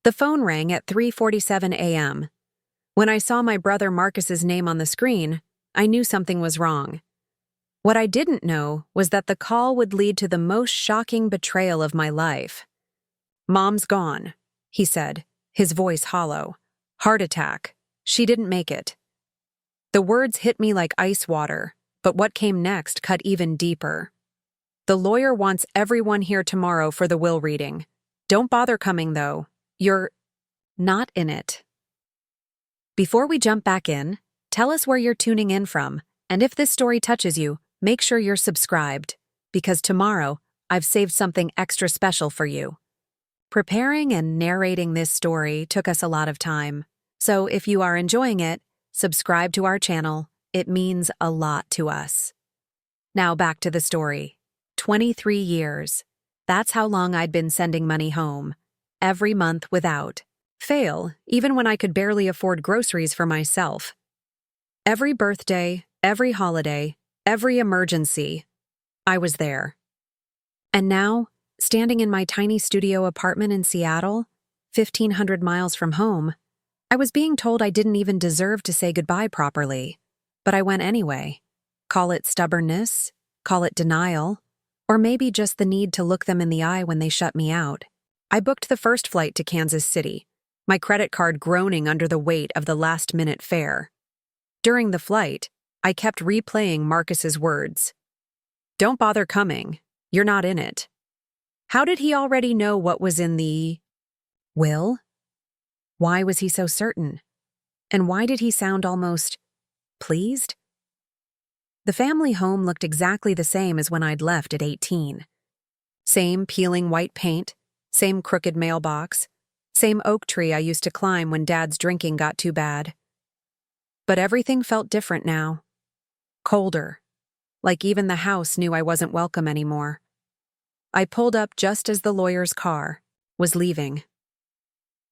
The phone rang at 3:47 a.m. When I saw my brother Marcus's name on the screen, I knew something was wrong. What I didn't know was that the call would lead to the most shocking betrayal of my life. "Mom's gone," he said, his voice hollow. "Heart attack. She didn't make it." The words hit me like ice water, but what came next cut even deeper. "The lawyer wants everyone here tomorrow for the will reading. Don't bother coming, though. You're not in it." Before we jump back in, tell us where you're tuning in from, and if this story touches you, make sure you're subscribed, because tomorrow I've saved something extra special for you. Preparing and narrating this story took us a lot of time, so if you are enjoying it, subscribe to our channel. It means a lot to us. Now back to the story. 23 years. That's how long I'd been sending money home, every month without fail, even when I could barely afford groceries for myself. Every birthday, every holiday, every emergency, I was there. And now, standing in my tiny studio apartment in Seattle, 1,500 miles from home, I was being told I didn't even deserve to say goodbye properly. But I went anyway. Call it stubbornness, call it denial, or maybe just the need to look them in the eye when they shut me out. I booked the first flight to Kansas City, my credit card groaning under the weight of the last-minute fare. During the flight, I kept replaying Marcus's words. "Don't bother coming. You're not in it." How did he already know what was in the will? Why was he so certain? And why did he sound almost pleased? The family home looked exactly the same as when I'd left at 18. Same peeling white paint, same crooked mailbox, same oak tree I used to climb when Dad's drinking got too bad. But everything felt different now. Colder, like even the house knew I wasn't welcome anymore. I pulled up just as the lawyer's car was leaving.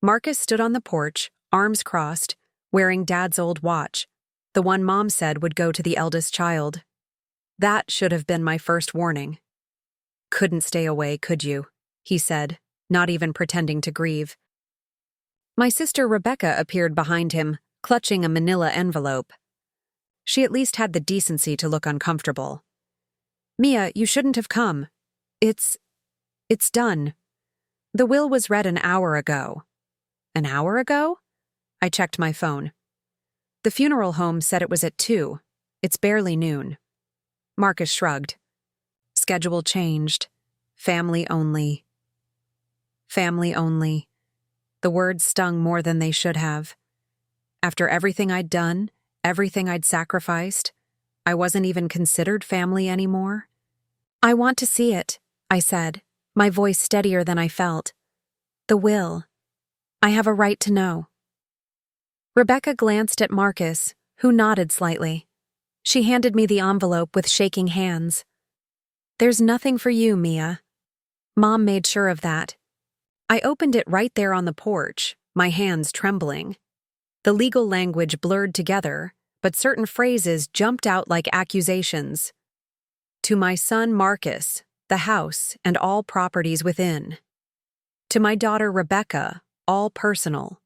Marcus stood on the porch, arms crossed, wearing Dad's old watch, the one Mom said would go to the eldest child. That should have been my first warning. "Couldn't stay away, could you?" he said, not even pretending to grieve. My sister Rebecca appeared behind him, clutching a manila envelope. She at least had the decency to look uncomfortable. "Mia, you shouldn't have come. It's done. The will was read an hour ago." "An hour ago?" I checked my phone. The funeral home said it was at 2. It's barely noon. Marcus shrugged. "Schedule changed. Family only." Family only. The words stung more than they should have. After everything I'd done, everything I'd sacrificed, I wasn't even considered family anymore. "I want to see it," I said, my voice steadier than I felt. "The will. I have a right to know." Rebecca glanced at Marcus, who nodded slightly. She handed me the envelope with shaking hands. "There's nothing for you, Mia." Mom made sure of that. I opened it right there on the porch, my hands trembling. The legal language blurred together, but certain phrases jumped out like accusations. "To my son Marcus, the house and all properties within. To my daughter Rebecca, all personal.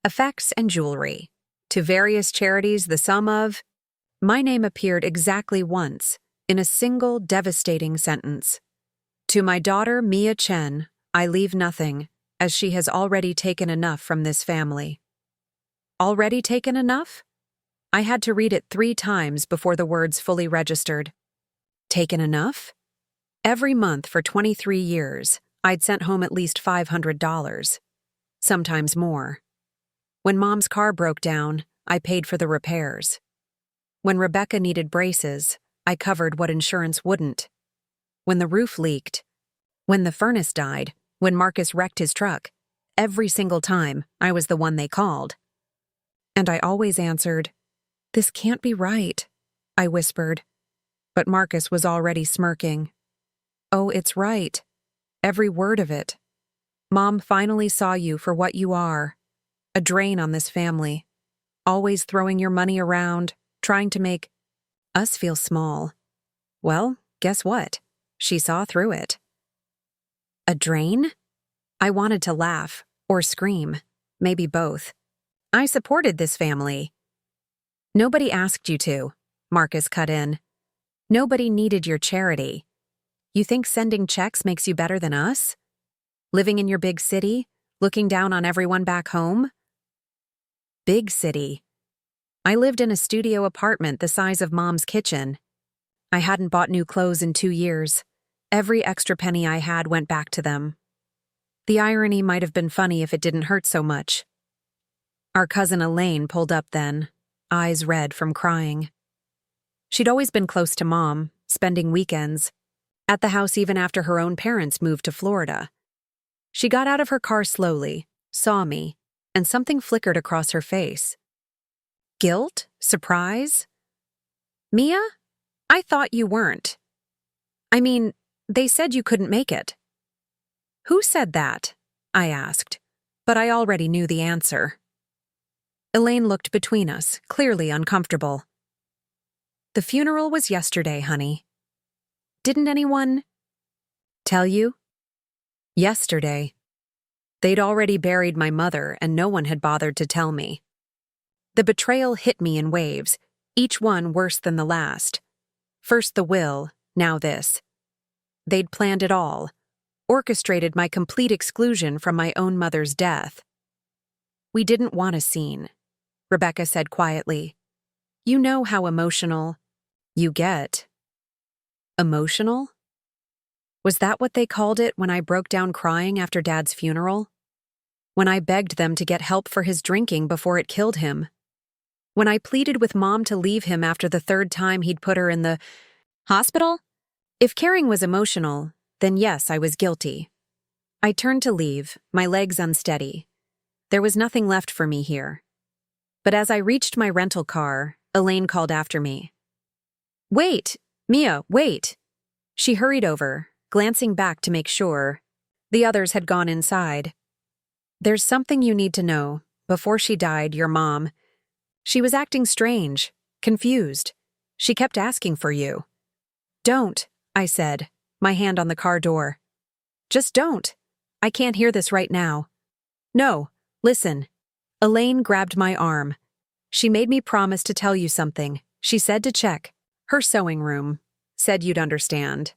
Effects and jewelry. To various charities the sum of..." My name appeared exactly once, in a single devastating sentence. "To my daughter Mia Chen, I leave nothing, as she has already taken enough from this family." Already taken enough? I had to read it 3 times before the words fully registered. Taken enough? Every month for 23 years, I'd sent home at least $500, sometimes more. When Mom's car broke down, I paid for the repairs. When Rebecca needed braces, I covered what insurance wouldn't. When the roof leaked, when the furnace died, when Marcus wrecked his truck, every single time, I was the one they called. And I always answered, "This can't be right," I whispered. But Marcus was already smirking. "Oh, it's right. Every word of it. Mom finally saw you for what you are. A drain on this family. Always throwing your money around, trying to make us feel small. Well, guess what? She saw through it." "A drain?" I wanted to laugh, Or scream. Maybe both. I supported this family. Nobody asked you to, Marcus cut in. Nobody needed your charity. You think sending checks makes you better than us? Living in your big city, looking down on everyone back home? Big city. I lived in a studio apartment the size of Mom's kitchen. I hadn't bought new clothes in 2 years. Every extra penny I had went back to them. The irony might have been funny if it didn't hurt so much. Our cousin Elaine pulled up then, eyes red from crying. She'd always been close to Mom, spending weekends, at the house even after her own parents moved to Florida. She got out of her car slowly, saw me, and something flickered across her face. Guilt? Surprise? Mia? I thought you weren't. I mean, they said you couldn't make it. Who said that? I asked, but I already knew the answer. Elaine looked between us, clearly uncomfortable. The funeral was yesterday, honey. Didn't anyone tell you? Yesterday. They'd already buried my mother and no one had bothered to tell me. The betrayal hit me in waves, each one worse than the last. First the will, now this. They'd planned it all, orchestrated my complete exclusion from my own mother's death. We didn't want a scene, Rebecca said quietly. You know how emotional you get. Emotional? Was that what they called it when I broke down crying after Dad's funeral? When I begged them to get help for his drinking before it killed him? When I pleaded with Mom to leave him after the 3rd time he'd put her in the hospital? If caring was emotional, then yes, I was guilty. I turned to leave, my legs unsteady. There was nothing left for me here. But as I reached my rental car, Elaine called after me. Wait, Mia, wait. She hurried over, glancing back to make sure. The others had gone inside. There's something you need to know. Before she died, your mom, she was acting strange, confused. She kept asking for you. Don't, I said, my hand on the car door. Just don't. I can't hear this right now. No, listen. Elaine grabbed my arm. She made me promise to tell you something. She said to check. Her sewing room. Said you'd understand.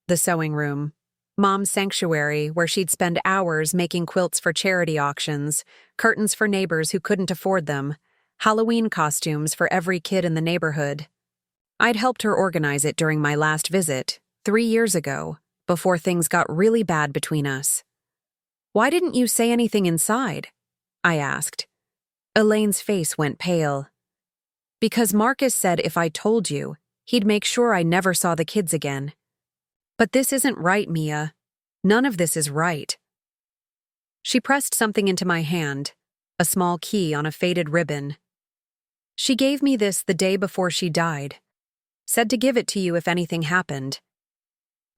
The sewing room. Mom's sanctuary where she'd spend hours making quilts for charity auctions, curtains for neighbors who couldn't afford them, Halloween costumes for every kid in the neighborhood. I'd helped her organize it during my last visit, 3 years ago, before things got really bad between us. Why didn't you say anything inside? I asked. Elaine's face went pale. Because Marcus said if I told you, he'd make sure I never saw the kids again. But this isn't right, Mia. None of this is right. She pressed something into my hand, a small key on a faded ribbon. She gave me this the day before she died. Said to give it to you if anything happened.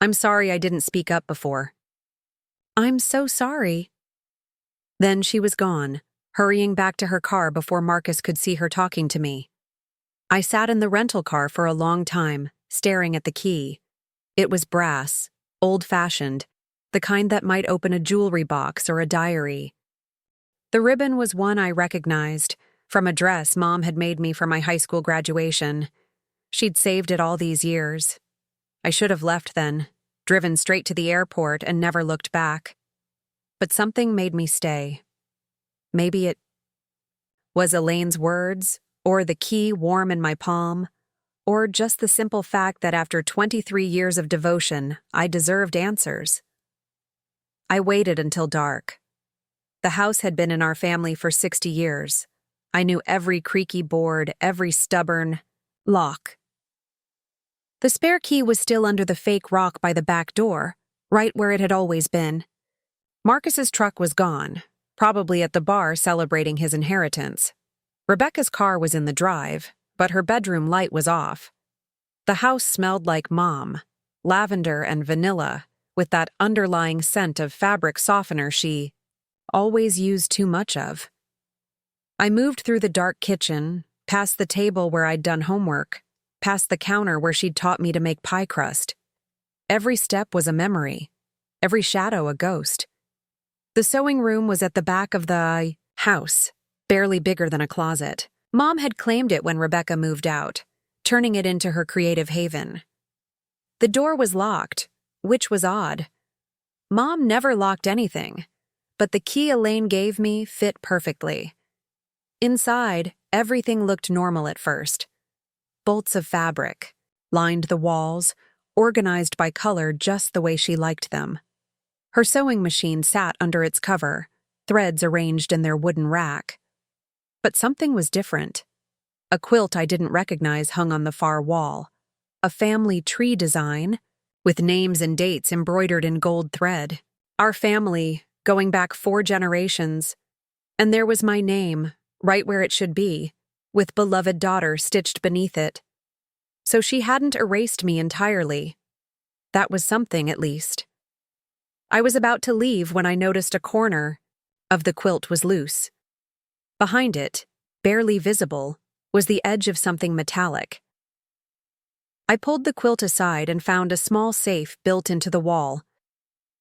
I'm sorry I didn't speak up before. I'm so sorry. Then she was gone, hurrying back to her car before Marcus could see her talking to me. I sat in the rental car for a long time, staring at the key. It was brass, old-fashioned, the kind that might open a jewelry box or a diary. The ribbon was one I recognized, from a dress Mom had made me for my high school graduation. She'd saved it all these years. I should have left then, driven straight to the airport and never looked back. But something made me stay. Maybe it was Elaine's words, or the key warm in my palm, or just the simple fact that after 23 years of devotion, I deserved answers. I waited until dark. The house had been in our family for 60 years. I knew every creaky board, every stubborn lock. The spare key was still under the fake rock by the back door, right where it had always been. Marcus's truck was gone, probably at the bar celebrating his inheritance. Rebecca's car was in the drive, but her bedroom light was off. The house smelled like Mom, lavender and vanilla, with that underlying scent of fabric softener she always used too much of. I moved through the dark kitchen, past the table where I'd done homework, past the counter where she'd taught me to make pie crust. Every step was a memory, every shadow a ghost. The sewing room was at the back of the house, barely bigger than a closet. Mom had claimed it when Rebecca moved out, turning it into her creative haven. The door was locked, which was odd. Mom never locked anything, but the key Elaine gave me fit perfectly. Inside, everything looked normal at first. Bolts of fabric lined the walls, organized by color just the way she liked them. Her sewing machine sat under its cover, threads arranged in their wooden rack. But something was different. A quilt I didn't recognize hung on the far wall. A family tree design, with names and dates embroidered in gold thread. Our family, going back 4 generations. And there was my name, right where it should be, with beloved daughter stitched beneath it. So she hadn't erased me entirely. That was something, at least. I was about to leave when I noticed a corner of the quilt was loose. Behind it, barely visible, was the edge of something metallic. I pulled the quilt aside and found a small safe built into the wall.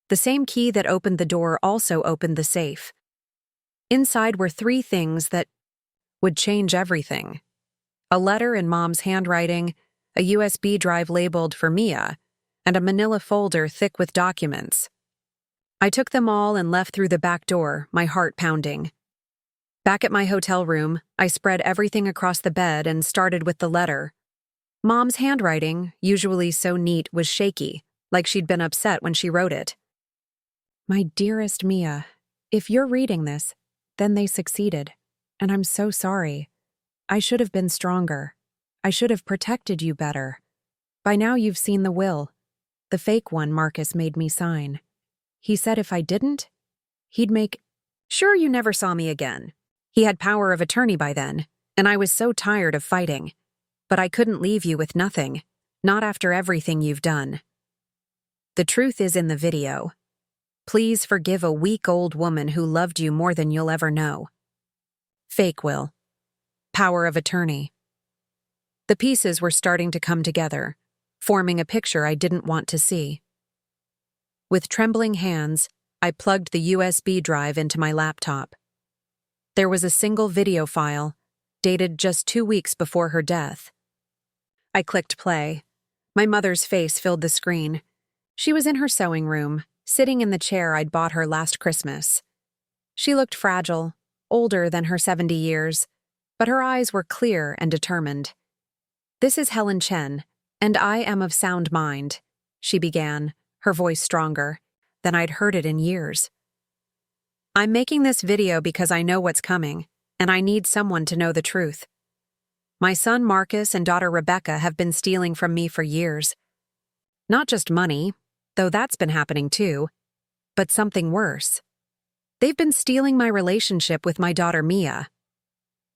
The same key that opened the door also opened the safe. Inside were 3 things that would change everything. A letter in Mom's handwriting, a USB drive labeled for Mia, and a manila folder thick with documents. I took them all and left through the back door, my heart pounding. Back at my hotel room, I spread everything across the bed and started with the letter. Mom's handwriting, usually so neat, was shaky, like she'd been upset when she wrote it. My dearest Mia, if you're reading this, then they succeeded, and I'm so sorry. I should have been stronger. I should have protected you better. By now you've seen the will. The fake one Marcus made me sign. He said if I didn't, he'd make... Sure, you never saw me again. He had power of attorney by then, and I was so tired of fighting. But I couldn't leave you with nothing, not after everything you've done. The truth is in the video. Please forgive a weak old woman who loved you more than you'll ever know. Fake will. Power of attorney. The pieces were starting to come together, forming a picture I didn't want to see. With trembling hands, I plugged the USB drive into my laptop. There was a single video file, dated just 2 weeks before her death. I clicked play. My mother's face filled the screen. She was in her sewing room, sitting in the chair I'd bought her last Christmas. She looked fragile, older than her 70 years, but her eyes were clear and determined. This is Helen Chen, and I am of sound mind, she began, her voice stronger than I'd heard it in years. I'm making this video because I know what's coming, and I need someone to know the truth. My son Marcus and daughter Rebecca have been stealing from me for years. Not just money, though that's been happening too, but something worse. They've been stealing my relationship with my daughter Mia.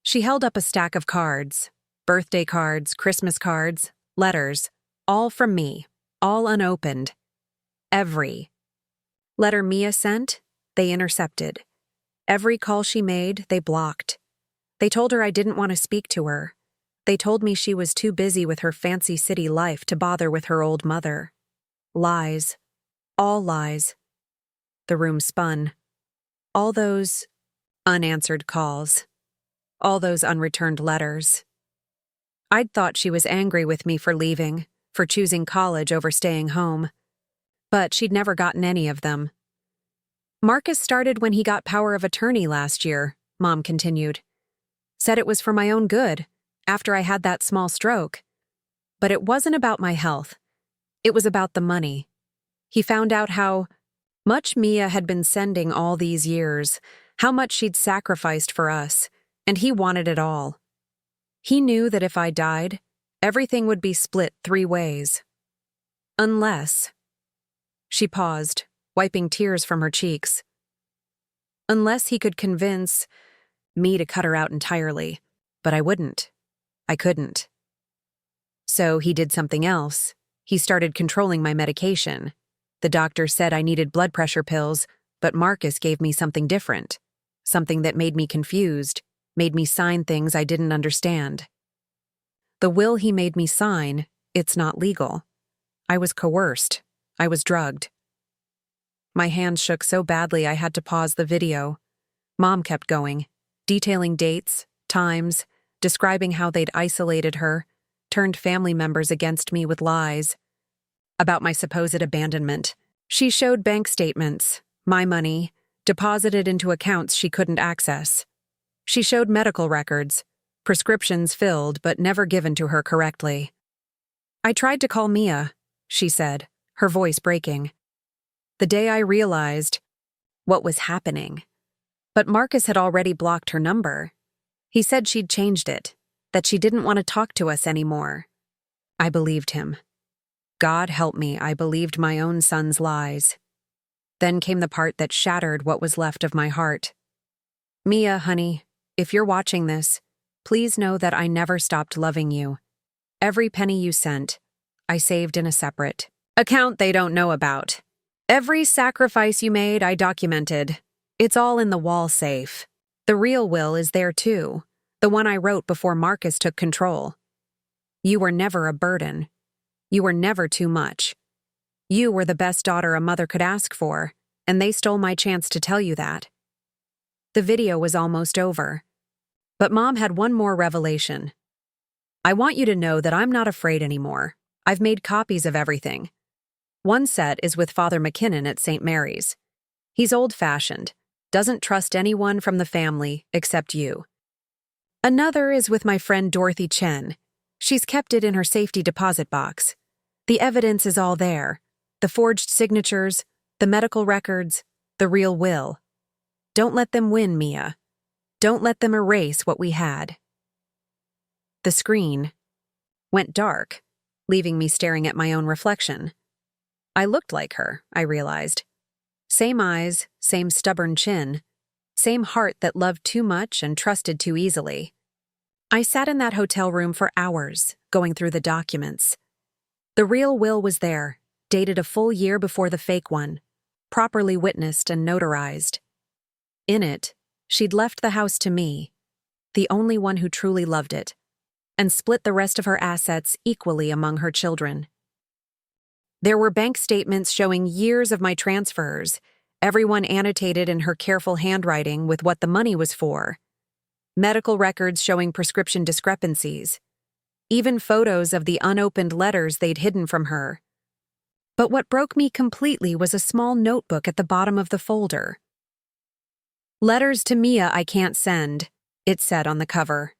She held up a stack of cards, birthday cards, Christmas cards, letters, all from me, all unopened. Every letter Mia sent, they intercepted. Every call she made, they blocked. They told her I didn't want to speak to her. They told me she was too busy with her fancy city life to bother with her old mother. Lies. All lies. The room spun. All those unanswered calls. All those unreturned letters. I'd thought she was angry with me for leaving, for choosing college over staying home. But she'd never gotten any of them. Marcus started when he got power of attorney last year, Mom continued. Said it was for my own good, after I had that small stroke. But it wasn't about my health. It was about the money. He found out how much Mia had been sending all these years, how much she'd sacrificed for us, and he wanted it all. He knew that if I died, everything would be split 3 ways. Unless... She paused, wiping tears from her cheeks. Unless he could convince me to cut her out entirely, but I wouldn't. I couldn't. So he did something else. He started controlling my medication. The doctor said I needed blood pressure pills, but Marcus gave me something different. Something that made me confused, made me sign things I didn't understand. The will he made me sign, it's not legal. I was coerced. I was drugged. My hands shook so badly I had to pause the video. Mom kept going, detailing dates, times, describing how they'd isolated her, turned family members against me with lies about my supposed abandonment. She showed bank statements, my money, deposited into accounts she couldn't access. She showed medical records, prescriptions filled but never given to her correctly. I tried to call Mia, she said, her voice breaking. The day I realized what was happening. But Marcus had already blocked her number. He said she'd changed it, that she didn't want to talk to us anymore. I believed him. God help me, I believed my own son's lies. Then came the part that shattered what was left of my heart. Mia, honey, if you're watching this, please know that I never stopped loving you. Every penny you sent, I saved in a separate account they don't know about. Every sacrifice you made, I documented. It's all in the wall safe. The real will is there too, the one I wrote before Marcus took control. You were never a burden. You were never too much. You were the best daughter a mother could ask for, and they stole my chance to tell you that. The video was almost over. But Mom had one more revelation. I want you to know that I'm not afraid anymore. I've made copies of everything. One set is with Father McKinnon at St. Mary's. He's old-fashioned, doesn't trust anyone from the family except you. Another is with my friend Dorothy Chen. She's kept it in her safety deposit box. The evidence is all there. The forged signatures, the medical records, the real will. Don't let them win, Mia. Don't let them erase what we had. The screen went dark, leaving me staring at my own reflection. I looked like her, I realized. Same eyes, same stubborn chin, same heart that loved too much and trusted too easily. I sat in that hotel room for hours, going through the documents. The real will was there, dated a full year before the fake one, properly witnessed and notarized. In it, she'd left the house to me, the only one who truly loved it, and split the rest of her assets equally among her children. There were bank statements showing years of my transfers, everyone annotated in her careful handwriting with what the money was for. Medical records showing prescription discrepancies. Even photos of the unopened letters they'd hidden from her. But what broke me completely was a small notebook at the bottom of the folder. Letters to Mia I can't send, it said on the cover.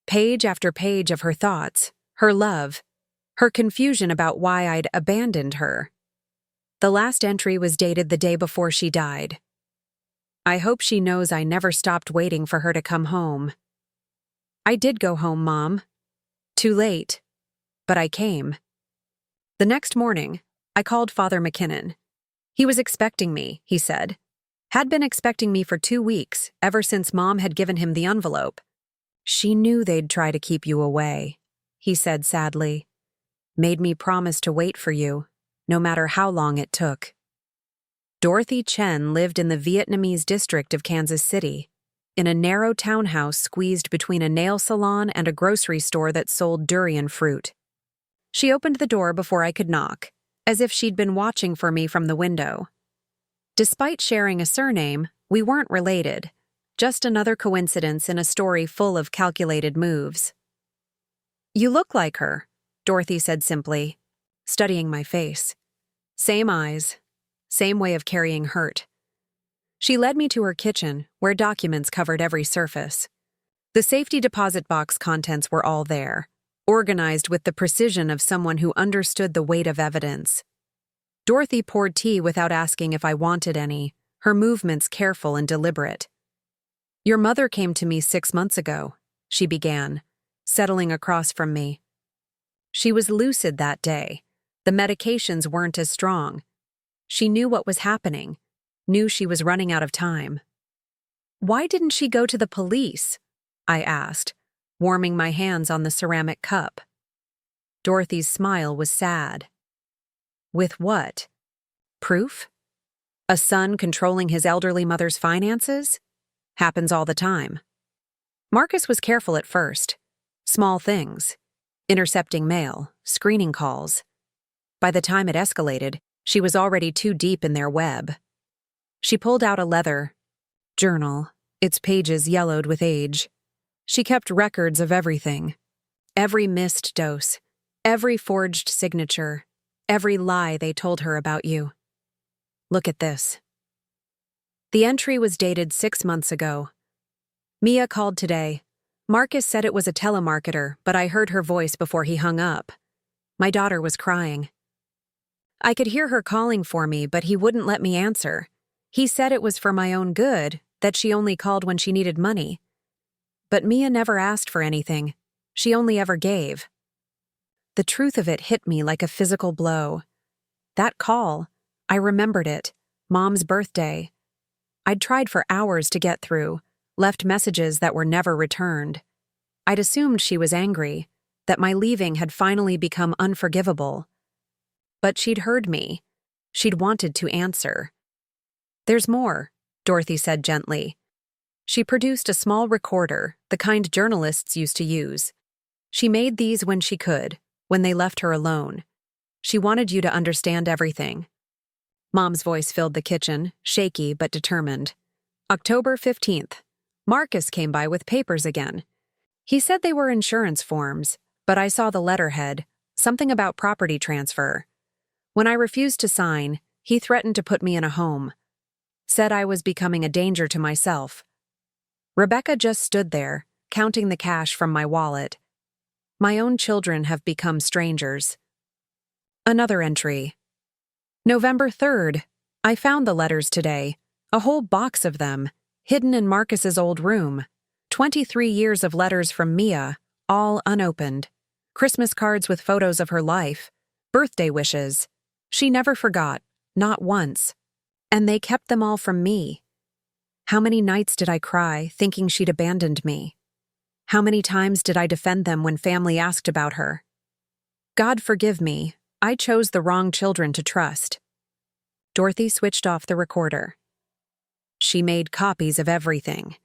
Page after page of her thoughts, her love, her confusion about why I'd abandoned her. The last entry was dated the day before she died. I hope she knows I never stopped waiting for her to come home. I did go home, Mom. Too late. But I came. The next morning, I called Father McKinnon. He was expecting me, he said. Had been expecting me for 2 weeks, ever since Mom had given him the envelope. She knew they'd try to keep you away, he said sadly. Made me promise to wait for you, no matter how long it took. Dorothy Chen lived in the Vietnamese district of Kansas City, in a narrow townhouse squeezed between a nail salon and a grocery store that sold durian fruit. She opened the door before I could knock, as if she'd been watching for me from the window. Despite sharing a surname, we weren't related, just another coincidence in a story full of calculated moves. You look like her, Dorothy said simply, studying my face. Same eyes, same way of carrying hurt. She led me to her kitchen, where documents covered every surface. The safety deposit box contents were all there, organized with the precision of someone who understood the weight of evidence. Dorothy poured tea without asking if I wanted any, her movements careful and deliberate. Your mother came to me 6 months ago, she began, settling across from me. She was lucid that day. The medications weren't as strong. She knew what was happening, knew she was running out of time. Why didn't she go to the police? I asked, warming my hands on the ceramic cup. Dorothy's smile was sad. With what? Proof? A son controlling his elderly mother's finances? Happens all the time. Marcus was careful at first. Small things. Intercepting mail, screening calls. By the time it escalated, She was already too deep in their web. She pulled out a leather journal, its pages yellowed with age. She kept records of everything. Every missed dose, every forged signature, every lie they told her about you. Look at this. The entry was dated 6 months ago. Mia called today. Marcus said it was a telemarketer, but I heard her voice before he hung up. My daughter was crying. I could hear her calling for me, but he wouldn't let me answer. He said it was for my own good, that she only called when she needed money. But Mia never asked for anything. She only ever gave. The truth of it hit me like a physical blow. That call, I remembered it, Mom's birthday. I'd tried for hours to get through, left messages that were never returned. I'd assumed she was angry, that my leaving had finally become unforgivable. But she'd heard me. She'd wanted to answer. There's more, Dorothy said gently. She produced a small recorder, the kind journalists used to use. She made these when she could, when they left her alone. She wanted you to understand everything. Mom's voice filled the kitchen, shaky but determined. October 15th. Marcus came by with papers again. He said they were insurance forms, but I saw the letterhead, something about property transfer. When I refused to sign, he threatened to put me in a home. Said I was becoming a danger to myself. Rebecca just stood there, counting the cash from my wallet. My own children have become strangers. Another entry. November 3rd. I found the letters today, a whole box of them, hidden in Marcus's old room. 23 years of letters from Mia, all unopened. Christmas cards with photos of her life, birthday wishes. She never forgot, not once. And they kept them all from me. How many nights did I cry, thinking she'd abandoned me? How many times did I defend them when family asked about her? God forgive me, I chose the wrong children to trust. Dorothy switched off the recorder. She made copies of everything.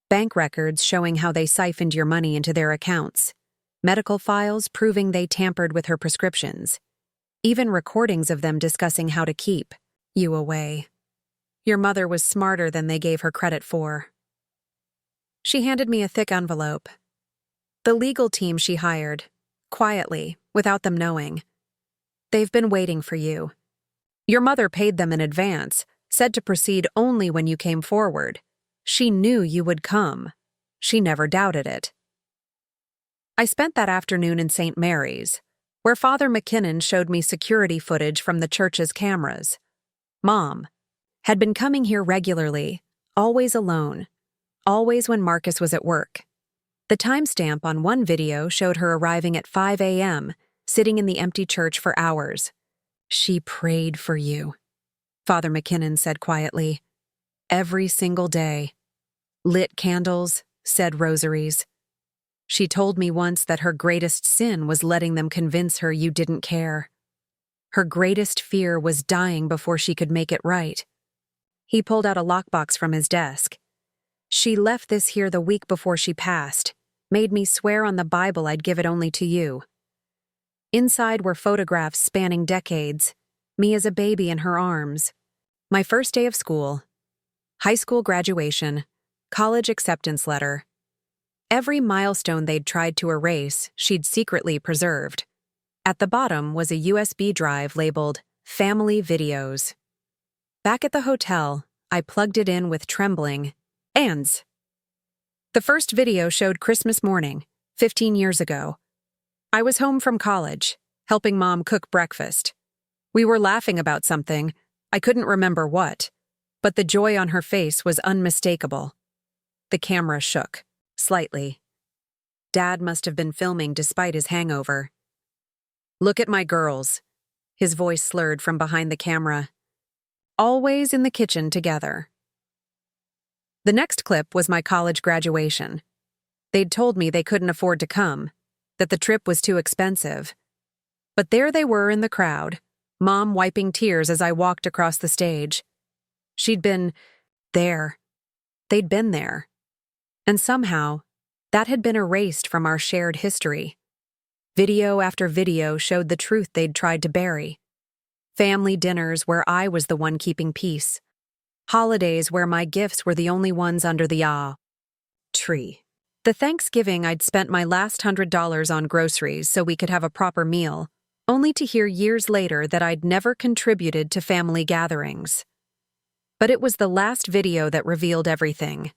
Bank records showing how they siphoned your money into their accounts. Medical files proving they tampered with her prescriptions. Even recordings of them discussing how to keep you away. Your mother was smarter than they gave her credit for. She handed me a thick envelope. The legal team she hired, quietly, without them knowing. They've been waiting for you. Your mother paid them in advance, said to proceed only when you came forward. She knew you would come. She never doubted it. I spent that afternoon in St. Mary's, where Father McKinnon showed me security footage from the church's cameras. Mom had been coming here regularly, always alone, always when Marcus was at work. The timestamp on one video showed her arriving at 5 a.m., sitting in the empty church for hours. She prayed for you, Father McKinnon said quietly. Every single day. Lit candles, said rosaries. She told me once that her greatest sin was letting them convince her you didn't care. Her greatest fear was dying before she could make it right. He pulled out a lockbox from his desk. She left this here the week before she passed, made me swear on the Bible I'd give it only to you. Inside were photographs spanning decades, me as a baby in her arms. My first day of school, high school graduation, college acceptance letter. Every milestone they'd tried to erase, she'd secretly preserved. At the bottom was a USB drive labeled Family Videos. Back at the hotel, I plugged it in with trembling hands. The first video showed Christmas morning, 15 years ago. I was home from college, helping Mom cook breakfast. We were laughing about something, I couldn't remember what, but the joy on her face was unmistakable. The camera shook, slightly. Dad must have been filming despite his hangover. Look at my girls. His voice slurred from behind the camera. Always in the kitchen together. The next clip was my college graduation. They'd told me they couldn't afford to come, that the trip was too expensive. But there they were in the crowd, Mom wiping tears as I walked across the stage. She'd been there. They'd been there. And somehow, that had been erased from our shared history. Video after video showed the truth they'd tried to bury. Family dinners where I was the one keeping peace. Holidays where my gifts were the only ones under the tree. The Thanksgiving I'd spent my last $100 on groceries so we could have a proper meal, only to hear years later that I'd never contributed to family gatherings. But it was the last video that revealed everything.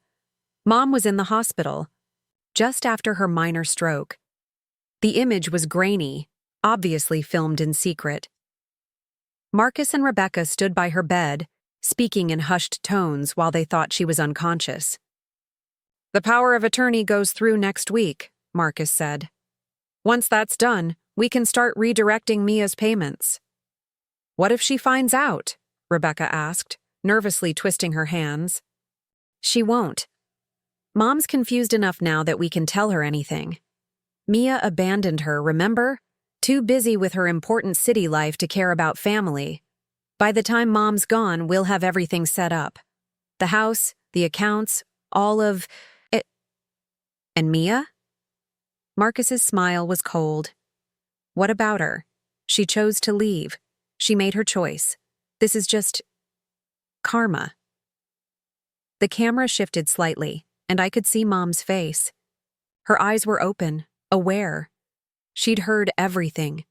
Mom was in the hospital, just after her minor stroke. The image was grainy, obviously filmed in secret. Marcus and Rebecca stood by her bed, speaking in hushed tones while they thought she was unconscious. "The power of attorney goes through next week," Marcus said. "Once that's done, we can start redirecting Mia's payments." "What if she finds out?" Rebecca asked, nervously twisting her hands. "She won't. Mom's confused enough now that we can tell her anything. Mia abandoned her, remember? Too busy with her important city life to care about family. By the time Mom's gone, we'll have everything set up. The house, the accounts, all of it." "And Mia?" Marcus's smile was cold. "What about her? She chose to leave. She made her choice. This is just karma." The camera shifted slightly, and I could see Mom's face. Her eyes were open, aware. She'd heard everything.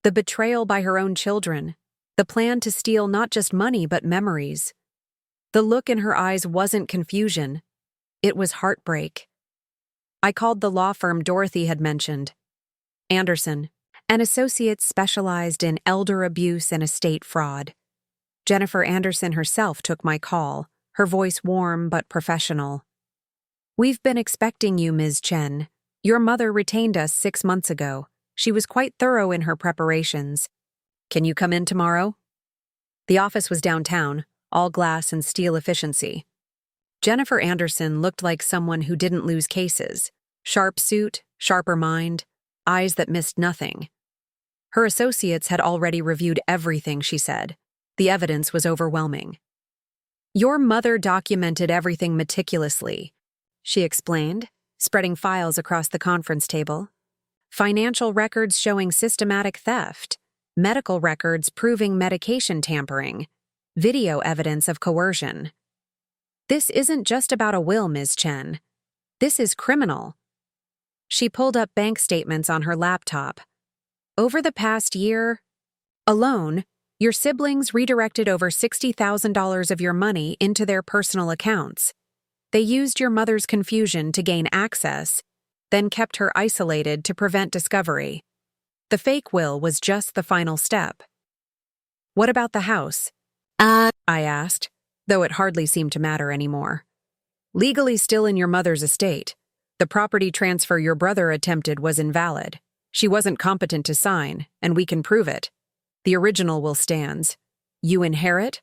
The betrayal by her own children. The plan to steal not just money but memories. The look in her eyes wasn't confusion. It was heartbreak. I called the law firm Dorothy had mentioned. Anderson, an associate specialized in elder abuse and estate fraud. Jennifer Anderson herself took my call, her voice warm but professional. "We've been expecting you, Ms. Chen. Your mother retained us 6 months ago. She was quite thorough in her preparations. Can you come in tomorrow?" The office was downtown, all glass and steel efficiency. Jennifer Anderson looked like someone who didn't lose cases. Sharp suit, sharper mind, eyes that missed nothing. Her associates had already reviewed everything, she said. The evidence was overwhelming. "Your mother documented everything meticulously," she explained, spreading files across the conference table. "Financial records showing systematic theft, medical records proving medication tampering, video evidence of coercion. This isn't just about a will, Ms. Chen. This is criminal." She pulled up bank statements on her laptop. "Over the past year alone, your siblings redirected over $60,000 of your money into their personal accounts. They used your mother's confusion to gain access, then kept her isolated to prevent discovery. The fake will was just the final step." "What about the house?" I asked, though it hardly seemed to matter anymore. "Legally still in your mother's estate. The property transfer your brother attempted was invalid. She wasn't competent to sign, and we can prove it. The original will stands. You inherit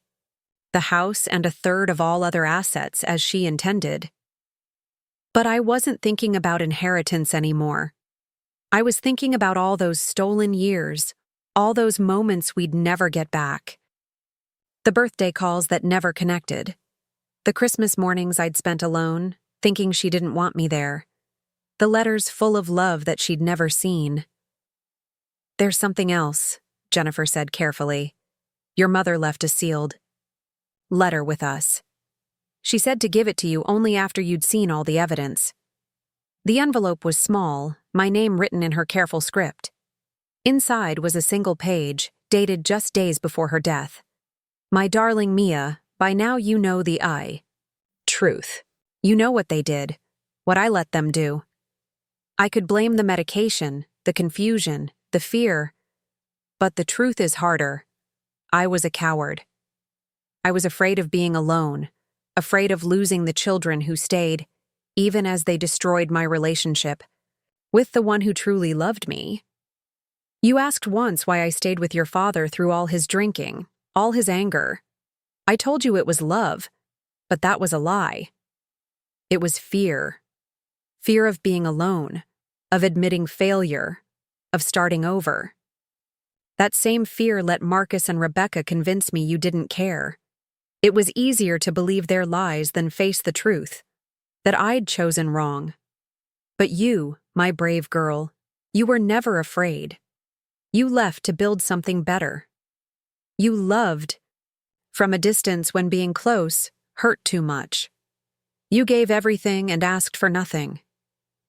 the house and 1/3 of all other assets as she intended." But I wasn't thinking about inheritance anymore. I was thinking about all those stolen years, all those moments we'd never get back. The birthday calls that never connected. The Christmas mornings I'd spent alone, thinking she didn't want me there. The letters full of love that she'd never seen. "There's something else," Jennifer said carefully. "Your mother left a sealed letter with us. She said to give it to you only after you'd seen all the evidence." The envelope was small, my name written in her careful script. Inside was a single page, dated just days before her death. "My darling Mia, by now you know the truth. You know what they did, what I let them do. I could blame the medication, the confusion, the fear. But the truth is harder. I was a coward. I was afraid of being alone, afraid of losing the children who stayed, even as they destroyed my relationship with the one who truly loved me. You asked once why I stayed with your father through all his drinking, all his anger. I told you it was love, but that was a lie. It was fear. Fear of being alone, of admitting failure, of starting over. That same fear let Marcus and Rebecca convince me you didn't care. It was easier to believe their lies than face the truth, that I'd chosen wrong. But you, my brave girl, you were never afraid. You left to build something better. You loved from a distance when being close hurt too much. You gave everything and asked for nothing.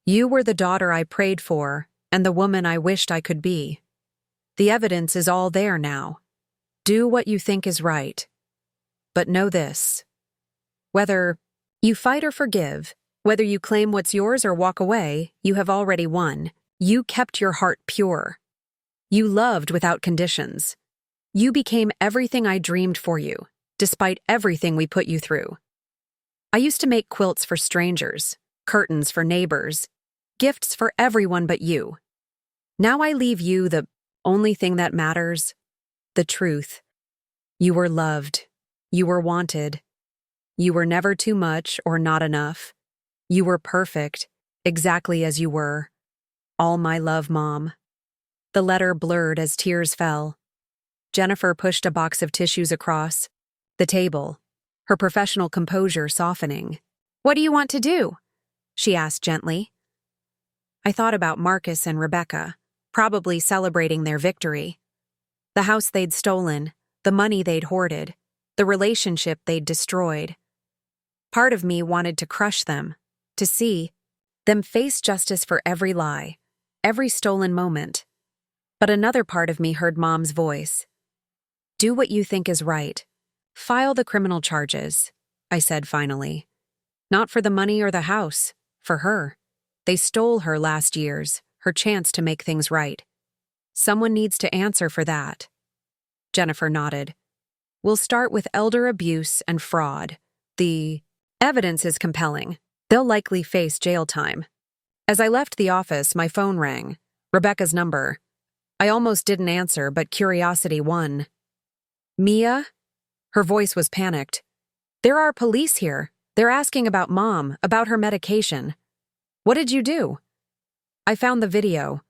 You were the daughter I prayed for and the woman I wished I could be. The evidence is all there now. Do what you think is right. But know this. Whether you fight or forgive, whether you claim what's yours or walk away, you have already won. You kept your heart pure. You loved without conditions. You became everything I dreamed for you, despite everything we put you through. I used to make quilts for strangers, curtains for neighbors, gifts for everyone but you. Now I leave you the only thing that matters, the truth. You were loved. You were wanted. You were never too much or not enough. You were perfect, exactly as you were. All my love, Mom. The letter blurred as tears fell. Jennifer pushed a box of tissues across the table, her professional composure softening. "What do you want to do?" she asked gently. I thought about Marcus and Rebecca, probably celebrating their victory. The house they'd stolen, the money they'd hoarded, the relationship they'd destroyed. Part of me wanted to crush them, to see them face justice for every lie, every stolen moment. But another part of me heard Mom's voice. "Do what you think is right. File the criminal charges," I said finally. "Not for the money or the house, for her. They stole her last year's, her chance to make things right. Someone needs to answer for that." Jennifer nodded. "We'll start with elder abuse and fraud. The evidence is compelling. They'll likely face jail time." As I left the office, my phone rang. Rebecca's number. I almost didn't answer, but curiosity won. "Mia?" Her voice was panicked. "There are police here. They're asking about Mom, about her medication. What did you do?" "I found the video,"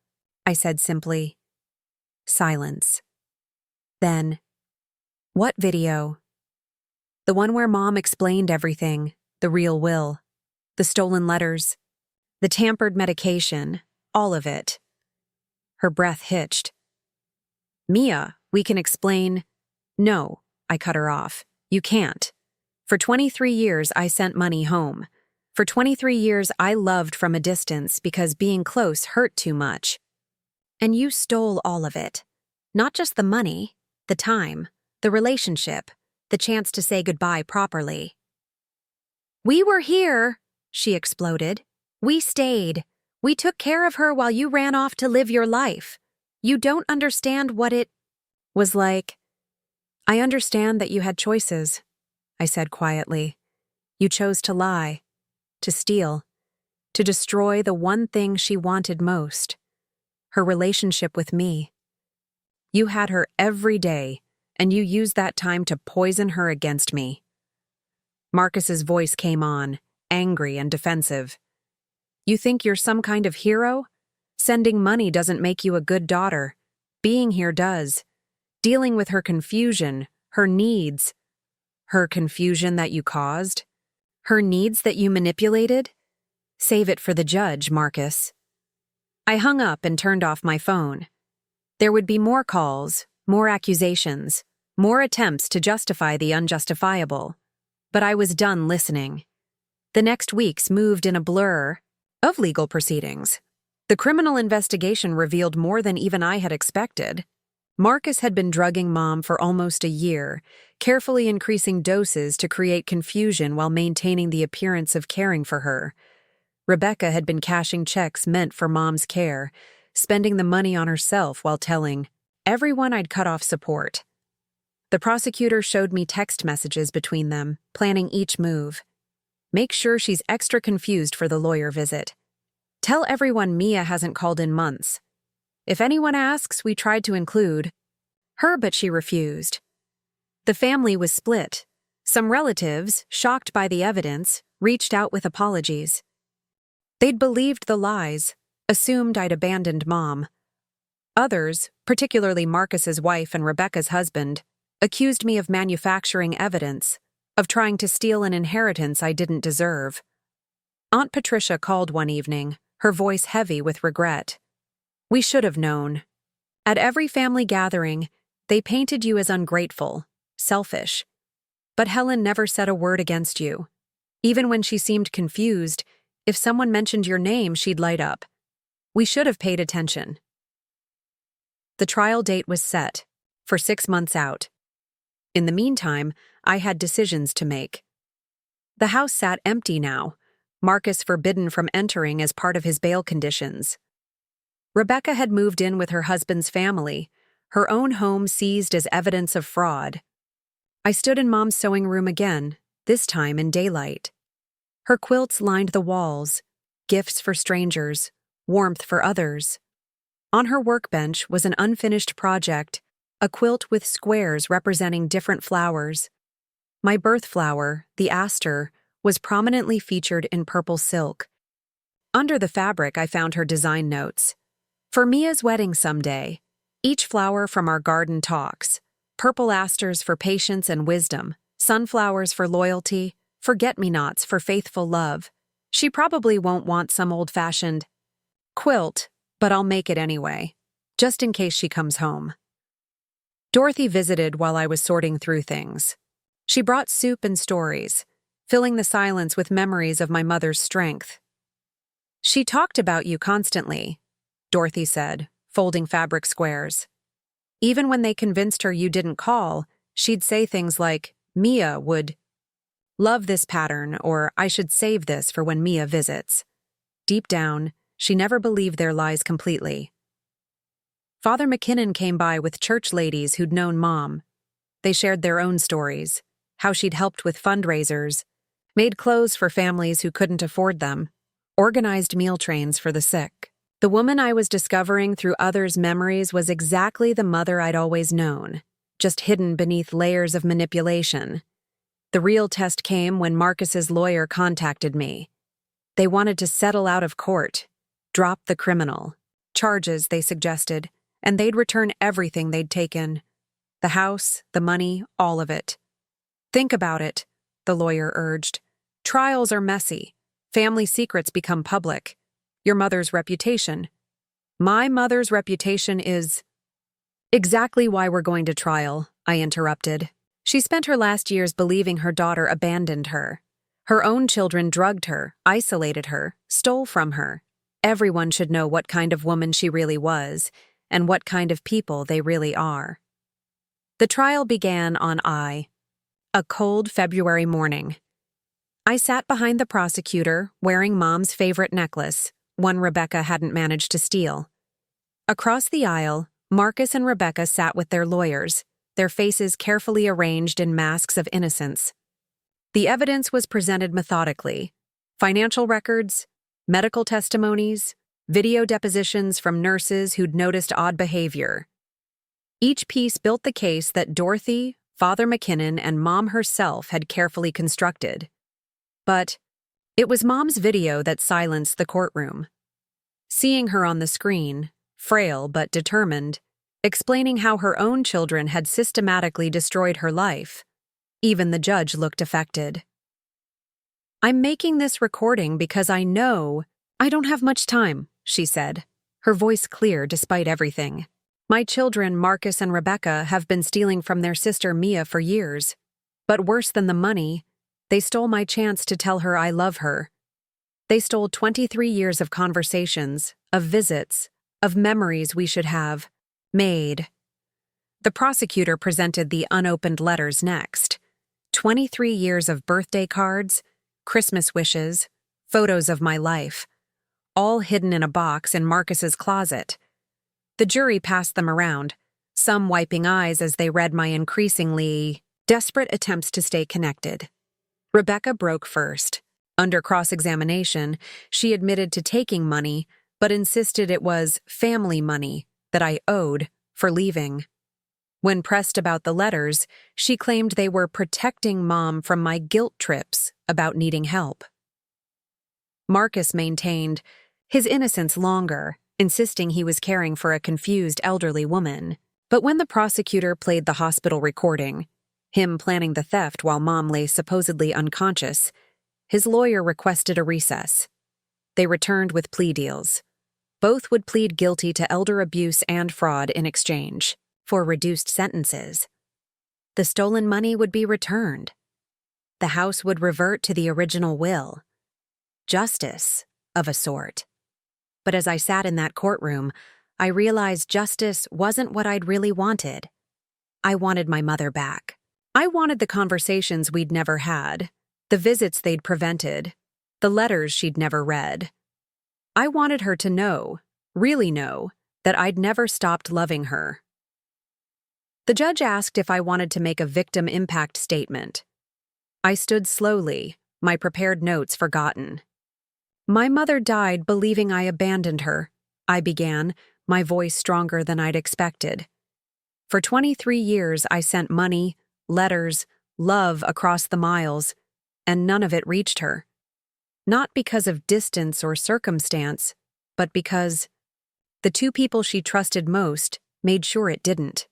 I said simply. Silence. Then, "What video?" "The one where Mom explained everything, the real will, the stolen letters, the tampered medication, all of it." Her breath hitched. "Mia, we can explain—" "No," I cut her off. "You can't. For 23 years, I sent money home. For 23 years, I loved from a distance because being close hurt too much. And you stole all of it. Not just the money, the time, the relationship, the chance to say goodbye properly." "We were here," she exploded. "We stayed. We took care of her while you ran off to live your life. You don't understand what it was like." "I understand that you had choices," I said quietly. "You chose to lie, to steal, to destroy the one thing she wanted most, her relationship with me. You had her every day, and you used that time to poison her against me." Marcus's voice came on, angry and defensive. "You think you're some kind of hero? Sending money doesn't make you a good daughter. Being here does. Dealing with her confusion, her needs. Her confusion that you caused? Her needs that you manipulated? Save it for the judge, Marcus." I hung up and turned off my phone. There would be more calls, more accusations, more attempts to justify the unjustifiable. But I was done listening. The next weeks moved in a blur of legal proceedings. The criminal investigation revealed more than even I had expected. Marcus had been drugging Mom for almost a year, carefully increasing doses to create confusion while maintaining the appearance of caring for her. Rebecca had been cashing checks meant for Mom's care, spending the money on herself while telling everyone I'd cut off support. The prosecutor showed me text messages between them, planning each move. "Make sure she's extra confused for the lawyer visit. Tell everyone Mia hasn't called in months. If anyone asks, we tried to include her, but she refused." The family was split. Some relatives, shocked by the evidence, reached out with apologies. They'd believed the lies, assumed I'd abandoned Mom. Others, particularly Marcus's wife and Rebecca's husband, accused me of manufacturing evidence, of trying to steal an inheritance I didn't deserve. Aunt Patricia called one evening, her voice heavy with regret. "We should have known. At every family gathering, They painted you as ungrateful, selfish. But Helen never said a word against you. Even when she seemed confused, if someone mentioned your name, she'd light up. We should have paid attention. The trial date was set, for 6 months out. In the meantime, I had decisions to make. The house sat empty now, Marcus forbidden from entering as part of his bail conditions. Rebecca had moved in with her husband's family, her own home seized as evidence of fraud. I stood in Mom's sewing room again, this time in daylight. Her quilts lined the walls, gifts for strangers, warmth for others. On her workbench was an unfinished project, a quilt with squares representing different flowers. My birth flower, the aster, was prominently featured in purple silk. Under the fabric, I found her design notes. For Mia's wedding someday, each flower from our garden talks. Purple asters for patience and wisdom, sunflowers for loyalty, forget-me-nots for faithful love. She probably won't want some old-fashioned quilt, but I'll make it anyway, just in case she comes home. Dorothy visited while I was sorting through things. She brought soup and stories, filling the silence with memories of my mother's strength. She talked about you constantly, Dorothy said, folding fabric squares. Even when they convinced her you didn't call, she'd say things like, Mia would love this pattern, or I should save this for when Mia visits. Deep down, she never believed their lies completely. Father McKinnon came by with church ladies who'd known Mom. They shared their own stories, how she'd helped with fundraisers, made clothes for families who couldn't afford them, organized meal trains for the sick. The woman I was discovering through others' memories was exactly the mother I'd always known, just hidden beneath layers of manipulation. The real test came when Marcus's lawyer contacted me. They wanted to settle out of court, drop the criminal charges, they suggested, and they'd return everything they'd taken. The house, the money, all of it. Think about it, the lawyer urged. Trials are messy. Family secrets become public. Your mother's reputation. My mother's reputation is exactly why we're going to trial, I interrupted. She spent her last years believing her daughter abandoned her. Her own children drugged her, isolated her, stole from her. Everyone should know what kind of woman she really was, and what kind of people they really are. The trial began on a cold February morning. I sat behind the prosecutor, wearing Mom's favorite necklace, one Rebecca hadn't managed to steal. Across the aisle, Marcus and Rebecca sat with their lawyers, their faces carefully arranged in masks of innocence. The evidence was presented methodically: financial records, medical testimonies, video depositions from nurses who'd noticed odd behavior. Each piece built the case that Dorothy, Father McKinnon, and Mom herself had carefully constructed. But it was Mom's video that silenced the courtroom. Seeing her on the screen, frail but determined, explaining how her own children had systematically destroyed her life, even the judge looked affected. I'm making this recording because I know I don't have much time, she said, her voice clear despite everything. My children, Marcus and Rebecca, have been stealing from their sister Mia for years. But worse than the money, they stole my chance to tell her I love her. They stole 23 years of conversations, of visits, of memories we should have made. The prosecutor presented the unopened letters next. 23 years of birthday cards, Christmas wishes, photos of my life, all hidden in a box in Marcus's closet. The jury passed them around, some wiping eyes as they read my increasingly desperate attempts to stay connected. Rebecca broke first. Under cross-examination, she admitted to taking money, but insisted it was family money that I owed for leaving. When pressed about the letters, she claimed they were protecting Mom from my guilt trips about needing help. Marcus maintained his innocence longer, insisting he was caring for a confused elderly woman. But when the prosecutor played the hospital recording, him planning the theft while Mom lay supposedly unconscious, his lawyer requested a recess. They returned with plea deals. Both would plead guilty to elder abuse and fraud in exchange. for reduced sentences. The stolen money would be returned. The house would revert to the original will. Justice, of a sort. But as I sat in that courtroom, I realized justice wasn't what I'd really wanted. I wanted my mother back. I wanted the conversations we'd never had, the visits they'd prevented, the letters she'd never read. I wanted her to know, really know, that I'd never stopped loving her. The judge asked if I wanted to make a victim impact statement. I stood slowly, my prepared notes forgotten. My mother died believing I abandoned her, I began, my voice stronger than I'd expected. For 23 years, I sent money, letters, love across the miles, and none of it reached her. Not because of distance or circumstance, but because the two people she trusted most made sure it didn't.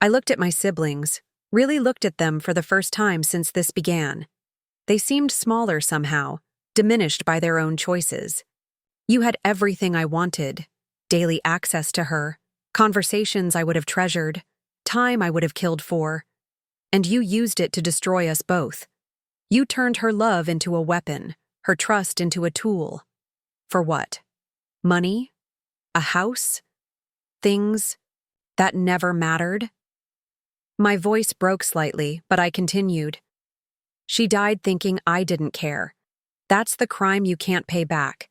I looked at my siblings, really looked at them for the first time since this began. They seemed smaller somehow, diminished by their own choices. You had everything I wanted, daily access to her, conversations I would have treasured, time I would have killed for, and you used it to destroy us both. You turned her love into a weapon, her trust into a tool. For what? Money? A house? Things that never mattered? My voice broke slightly, but I continued. She died thinking I didn't care. That's the crime you can't pay back.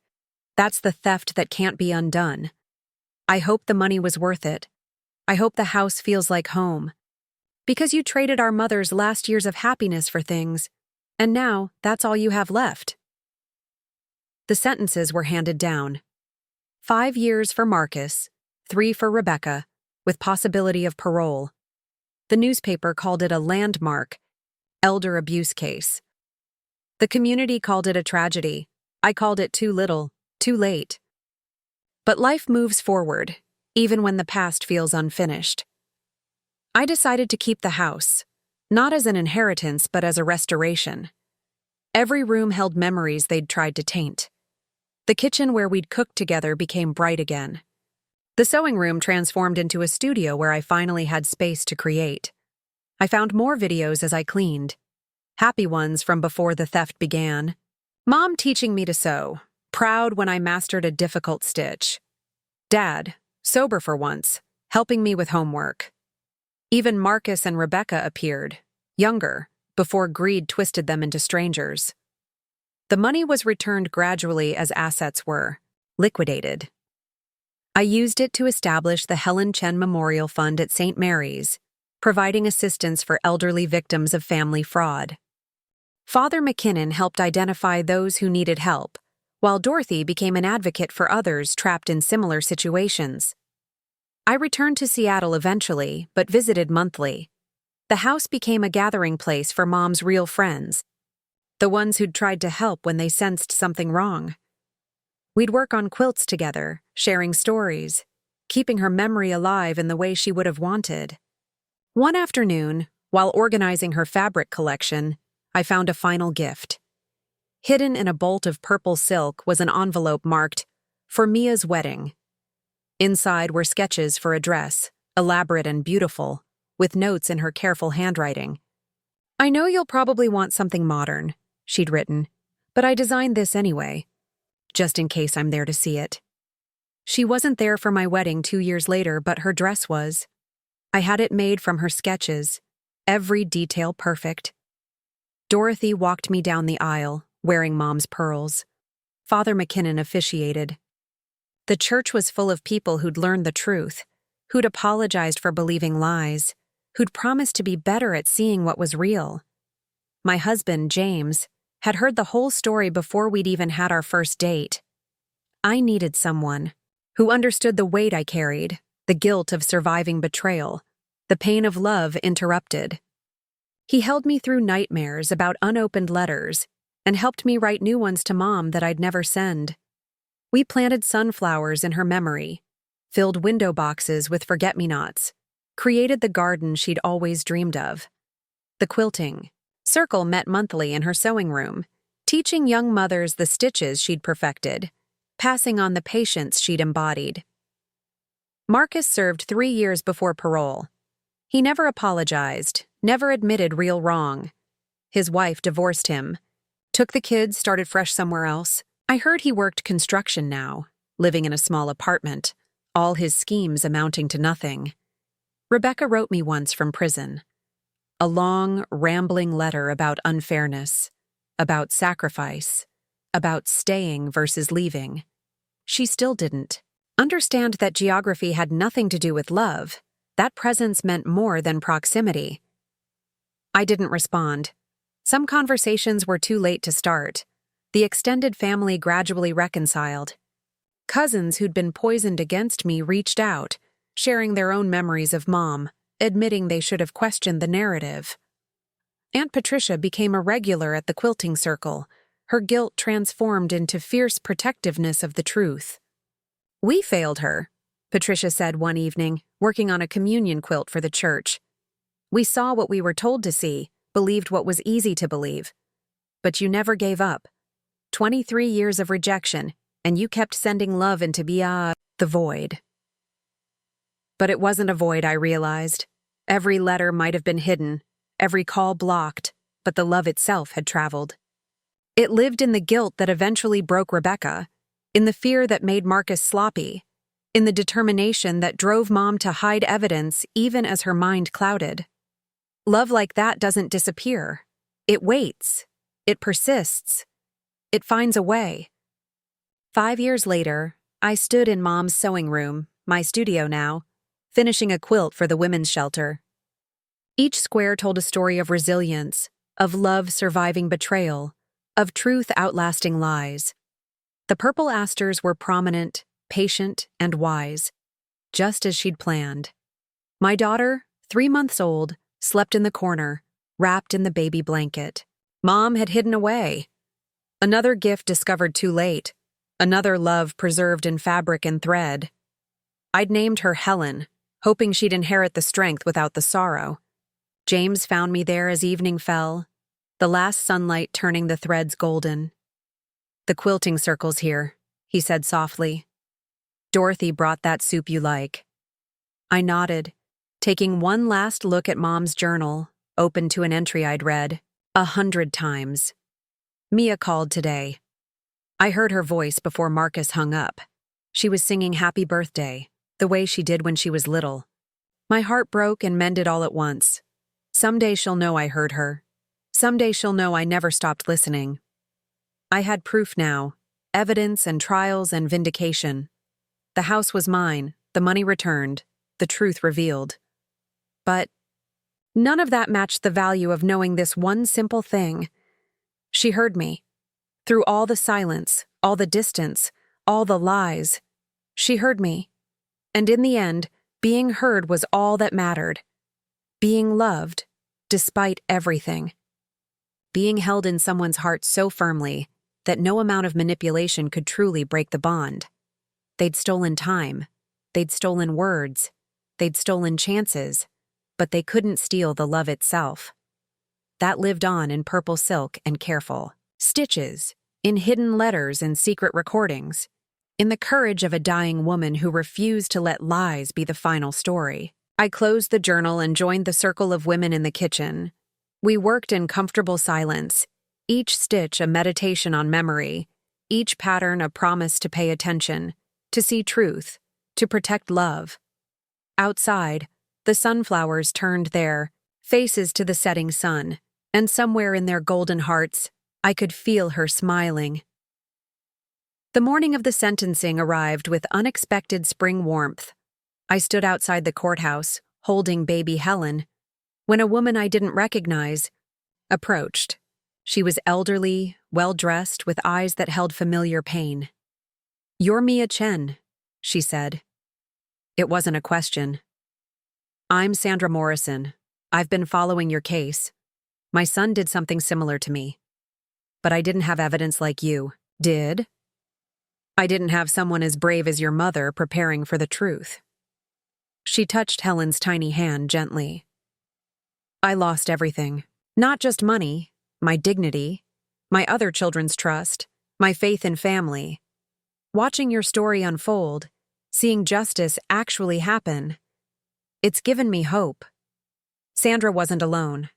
That's the theft that can't be undone. I hope the money was worth it. I hope the house feels like home. Because you traded our mother's last years of happiness for things, and now that's all you have left. The sentences were handed down. 5 years for Marcus, 3 for Rebecca, with possibility of parole. The newspaper called it a landmark, elder abuse case. The community called it a tragedy. I called it too little, too late. But life moves forward, even when the past feels unfinished. I decided to keep the house, not as an inheritance but as a restoration. Every room held memories they'd tried to taint. The kitchen where we'd cooked together became bright again. The sewing room transformed into a studio where I finally had space to create. I found more videos as I cleaned. Happy ones from before the theft began. Mom teaching me to sew, proud when I mastered a difficult stitch. Dad, sober for once, helping me with homework. Even Marcus and Rebecca appeared, younger, before greed twisted them into strangers. The money was returned gradually as assets were liquidated. I used it to establish the Helen Chen Memorial Fund at St. Mary's, providing assistance for elderly victims of family fraud. Father McKinnon helped identify those who needed help, while Dorothy became an advocate for others trapped in similar situations. I returned to Seattle eventually, but visited monthly. The house became a gathering place for Mom's real friends, the ones who'd tried to help when they sensed something wrong. We'd work on quilts together, sharing stories, keeping her memory alive in the way she would have wanted. One afternoon, while organizing her fabric collection, I found a final gift. Hidden in a bolt of purple silk was an envelope marked, "For Mia's wedding." Inside were sketches for a dress, elaborate and beautiful, with notes in her careful handwriting. "I know you'll probably want something modern," she'd written, "but I designed this anyway, just in case I'm there to see it." She wasn't there for my wedding 2 years later, but her dress was. I had it made from her sketches, every detail perfect. Dorothy walked me down the aisle, wearing Mom's pearls. Father McKinnon officiated. The church was full of people who'd learned the truth, who'd apologized for believing lies, who'd promised to be better at seeing what was real. My husband, James, had heard the whole story before we'd even had our first date. I needed someone who understood the weight I carried, the guilt of surviving betrayal, the pain of love interrupted. He held me through nightmares about unopened letters and helped me write new ones to Mom that I'd never send. We planted sunflowers in her memory, filled window boxes with forget-me-nots, created the garden she'd always dreamed of. The quilting circle met monthly in her sewing room, teaching young mothers the stitches she'd perfected, passing on the patience she'd embodied. Marcus served 3 years before parole. He never apologized, never admitted real wrong. His wife divorced him, took the kids, started fresh somewhere else. I heard he worked construction now, living in a small apartment, all his schemes amounting to nothing. Rebecca wrote me once from prison. A long, rambling letter about unfairness, about sacrifice, about staying versus leaving. She still didn't understand that geography had nothing to do with love. That presence meant more than proximity. I didn't respond. Some conversations were too late to start. The extended family gradually reconciled. Cousins who'd been poisoned against me reached out, sharing their own memories of Mom, admitting they should have questioned the narrative. Aunt Patricia became a regular at the quilting circle, her guilt transformed into fierce protectiveness of the truth. "We failed her," Patricia said one evening, working on a communion quilt for the church. "We saw what we were told to see, believed what was easy to believe. But you never gave up. 23 years of rejection, and you kept sending love into the void." But it wasn't a void, I realized. Every letter might have been hidden, every call blocked, but the love itself had traveled. It lived in the guilt that eventually broke Rebecca, in the fear that made Marcus sloppy, in the determination that drove Mom to hide evidence even as her mind clouded. Love like that doesn't disappear. It waits. It persists. It finds a way. 5 years later, I stood in Mom's sewing room, my studio now, finishing a quilt for the women's shelter. Each square told a story of resilience, of love surviving betrayal, of truth outlasting lies. The purple asters were prominent, patient, and wise, just as she'd planned. My daughter, 3 months old, slept in the corner, wrapped in the baby blanket. Mom had hidden away. Another gift discovered too late, another love preserved in fabric and thread. I'd named her Helen, hoping she'd inherit the strength without the sorrow. James found me there as evening fell, the last sunlight turning the threads golden. "The quilting circle's here," he said softly. "Dorothy brought that soup you like." I nodded, taking one last look at Mom's journal, open to an entry I'd read 100 times. Mia called today. I heard her voice before Marcus hung up. She was singing Happy Birthday, the way she did when she was little. My heart broke and mended all at once. Someday she'll know I heard her. Someday she'll know I never stopped listening. I had proof now, evidence and trials and vindication. The house was mine, the money returned, the truth revealed. But none of that matched the value of knowing this one simple thing. She heard me. Through all the silence, all the distance, all the lies, she heard me. And in the end, being heard was all that mattered. Being loved, despite everything. Being held in someone's heart so firmly that no amount of manipulation could truly break the bond. They'd stolen time. They'd stolen words. They'd stolen chances. But they couldn't steal the love itself. That lived on in purple silk and careful stitches, in hidden letters and secret recordings, in the courage of a dying woman who refused to let lies be the final story. I closed the journal and joined the circle of women in the kitchen. We worked in comfortable silence, each stitch a meditation on memory, each pattern a promise to pay attention, to see truth, to protect love. Outside, the sunflowers turned their faces to the setting sun, and somewhere in their golden hearts, I could feel her smiling. The morning of the sentencing arrived with unexpected spring warmth. I stood outside the courthouse, holding baby Helen, when a woman I didn't recognize approached. She was elderly, well-dressed, with eyes that held familiar pain. "You're Mia Chen," she said. It wasn't a question. "I'm Sandra Morrison. I've been following your case. My son did something similar to me. But I didn't have evidence like you did. I didn't have someone as brave as your mother preparing for the truth." She touched Helen's tiny hand gently. "I lost everything. Not just money, my dignity, my other children's trust, my faith in family. Watching your story unfold, seeing justice actually happen. It's given me hope. Sandra wasn't alone.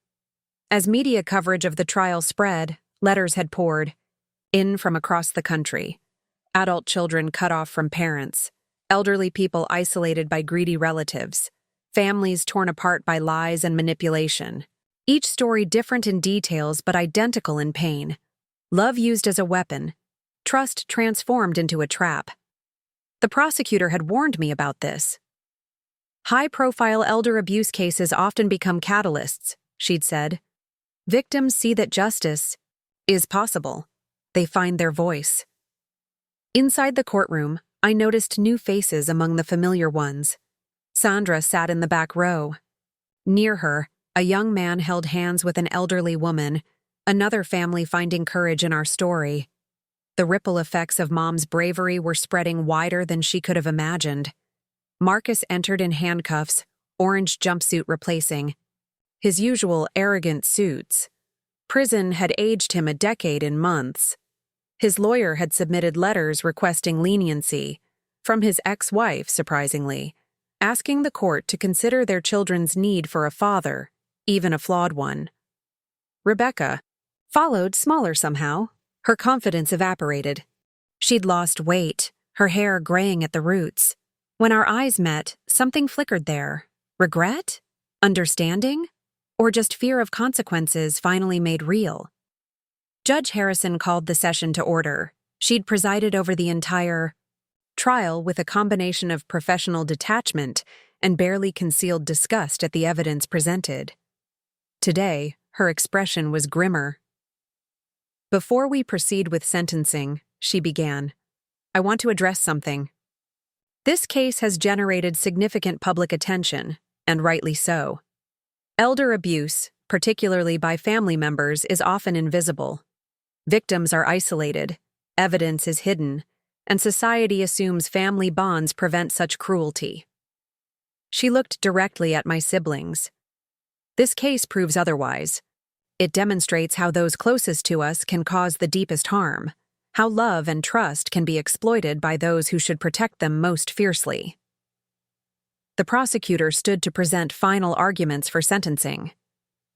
As media coverage of the trial spread, letters had poured in from across the country. Adult children cut off from parents, elderly people isolated by greedy relatives, families torn apart by lies and manipulation. Each story different in details but identical in pain. Love used as a weapon, trust transformed into a trap. The prosecutor had warned me about this. High-profile elder abuse cases often become catalysts, she'd said. Victims see that justice is possible. They find their voice. Inside the courtroom, I noticed new faces among the familiar ones. Sandra sat in the back row. Near her, a young man held hands with an elderly woman, another family finding courage in our story. The ripple effects of Mom's bravery were spreading wider than she could have imagined. Marcus entered in handcuffs, orange jumpsuit replacing his usual arrogant suits. Prison had aged him a decade in months. His lawyer had submitted letters requesting leniency, from his ex-wife, surprisingly, asking the court to consider their children's need for a father, even a flawed one. Rebecca followed, smaller somehow. Her confidence evaporated. She'd lost weight, her hair graying at the roots. When our eyes met, something flickered there. Regret? Understanding? Or just fear of consequences finally made real? Judge Harrison called the session to order. She'd presided over the entire trial with a combination of professional detachment and barely concealed disgust at the evidence presented. Today, her expression was grimmer. Before we proceed with sentencing, she began, I want to address something. This case has generated significant public attention, and rightly so. Elder abuse, particularly by family members, is often invisible. Victims are isolated, evidence is hidden, and society assumes family bonds prevent such cruelty. She looked directly at my siblings. This case proves otherwise. It demonstrates how those closest to us can cause the deepest harm, how love and trust can be exploited by those who should protect them most fiercely. The prosecutor stood to present final arguments for sentencing.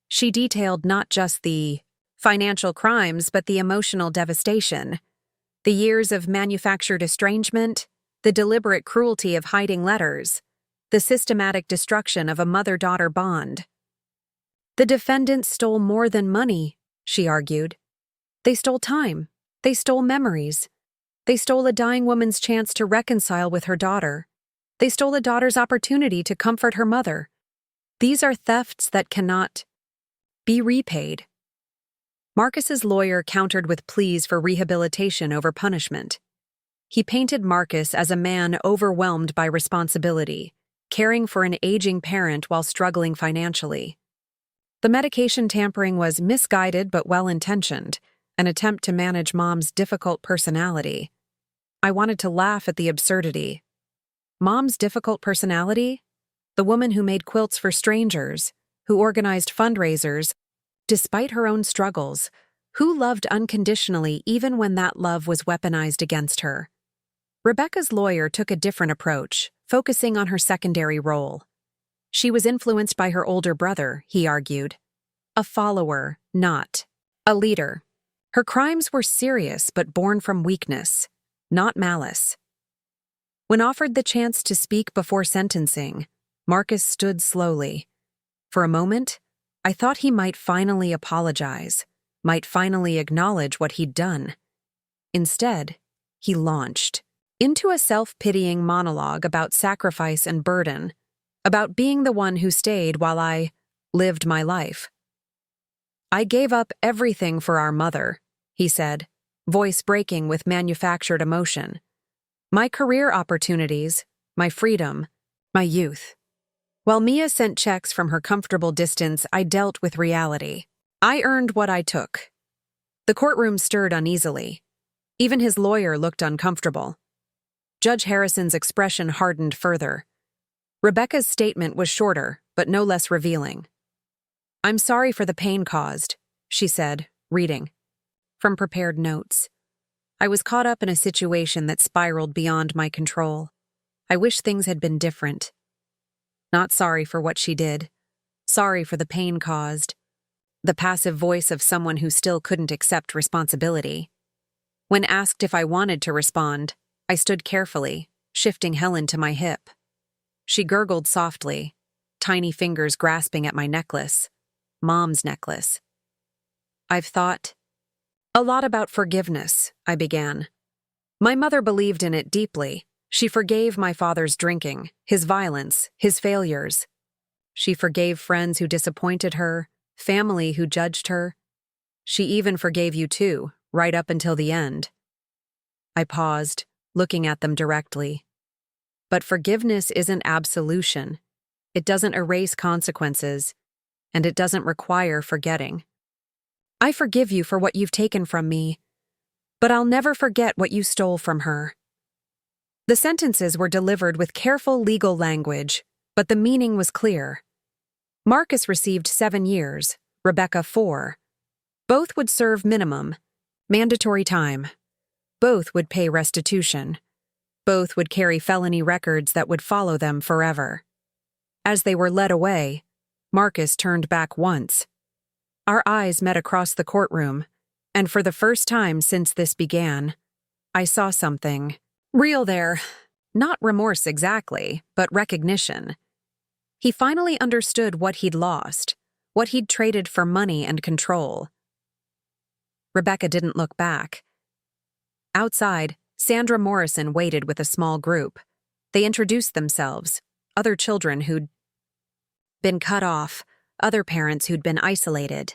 She detailed not just the financial crimes but the emotional devastation, the years of manufactured estrangement, the deliberate cruelty of hiding letters, the systematic destruction of a mother-daughter bond. The defendants stole more than money, she argued. They stole time. They stole memories. They stole a dying woman's chance to reconcile with her daughter. They stole a daughter's opportunity to comfort her mother. These are thefts that cannot be repaid. Marcus's lawyer countered with pleas for rehabilitation over punishment. He painted Marcus as a man overwhelmed by responsibility, caring for an aging parent while struggling financially. The medication tampering was misguided but well-intentioned, an attempt to manage Mom's difficult personality. I wanted to laugh at the absurdity. Mom's difficult personality? The woman who made quilts for strangers, who organized fundraisers, despite her own struggles, who loved unconditionally even when that love was weaponized against her. Rebecca's lawyer took a different approach, focusing on her secondary role. She was influenced by her older brother, he argued. A follower, not a leader. Her crimes were serious but born from weakness, not malice. When offered the chance to speak before sentencing, Marcus stood slowly. For a moment, I thought he might finally apologize, might finally acknowledge what he'd done. Instead, he launched into a self-pitying monologue about sacrifice and burden, about being the one who stayed while I lived my life. I gave up everything for our mother, he said, voice breaking with manufactured emotion. My career opportunities, my freedom, my youth. While Mia sent checks from her comfortable distance, I dealt with reality. I earned what I took. The courtroom stirred uneasily. Even his lawyer looked uncomfortable. Judge Harrison's expression hardened further. Rebecca's statement was shorter, but no less revealing. I'm sorry for the pain caused, she said, reading from prepared notes. I was caught up in a situation that spiraled beyond my control. I wish things had been different. Not sorry for what she did. Sorry for the pain caused. The passive voice of someone who still couldn't accept responsibility. When asked if I wanted to respond, I stood carefully, shifting Helen to my hip. She gurgled softly, tiny fingers grasping at my necklace. Mom's necklace. I've thought a lot about forgiveness, I began. My mother believed in it deeply. She forgave my father's drinking, his violence, his failures. She forgave friends who disappointed her, family who judged her. She even forgave you too, right up until the end. I paused, looking at them directly. But forgiveness isn't absolution. It doesn't erase consequences, and it doesn't require forgetting. I forgive you for what you've taken from me, but I'll never forget what you stole from her. The sentences were delivered with careful legal language, but the meaning was clear. Marcus received 7 years, Rebecca 4. Both would serve minimum, mandatory time. Both would pay restitution. Both would carry felony records that would follow them forever. As they were led away, Marcus turned back once. Our eyes met across the courtroom, and for the first time since this began, I saw something real there. Not remorse exactly, but recognition. He finally understood what he'd lost, what he'd traded for money and control. Rebecca didn't look back. Outside, Sandra Morrison waited with a small group. They introduced themselves, other children who'd been cut off, other parents who'd been isolated.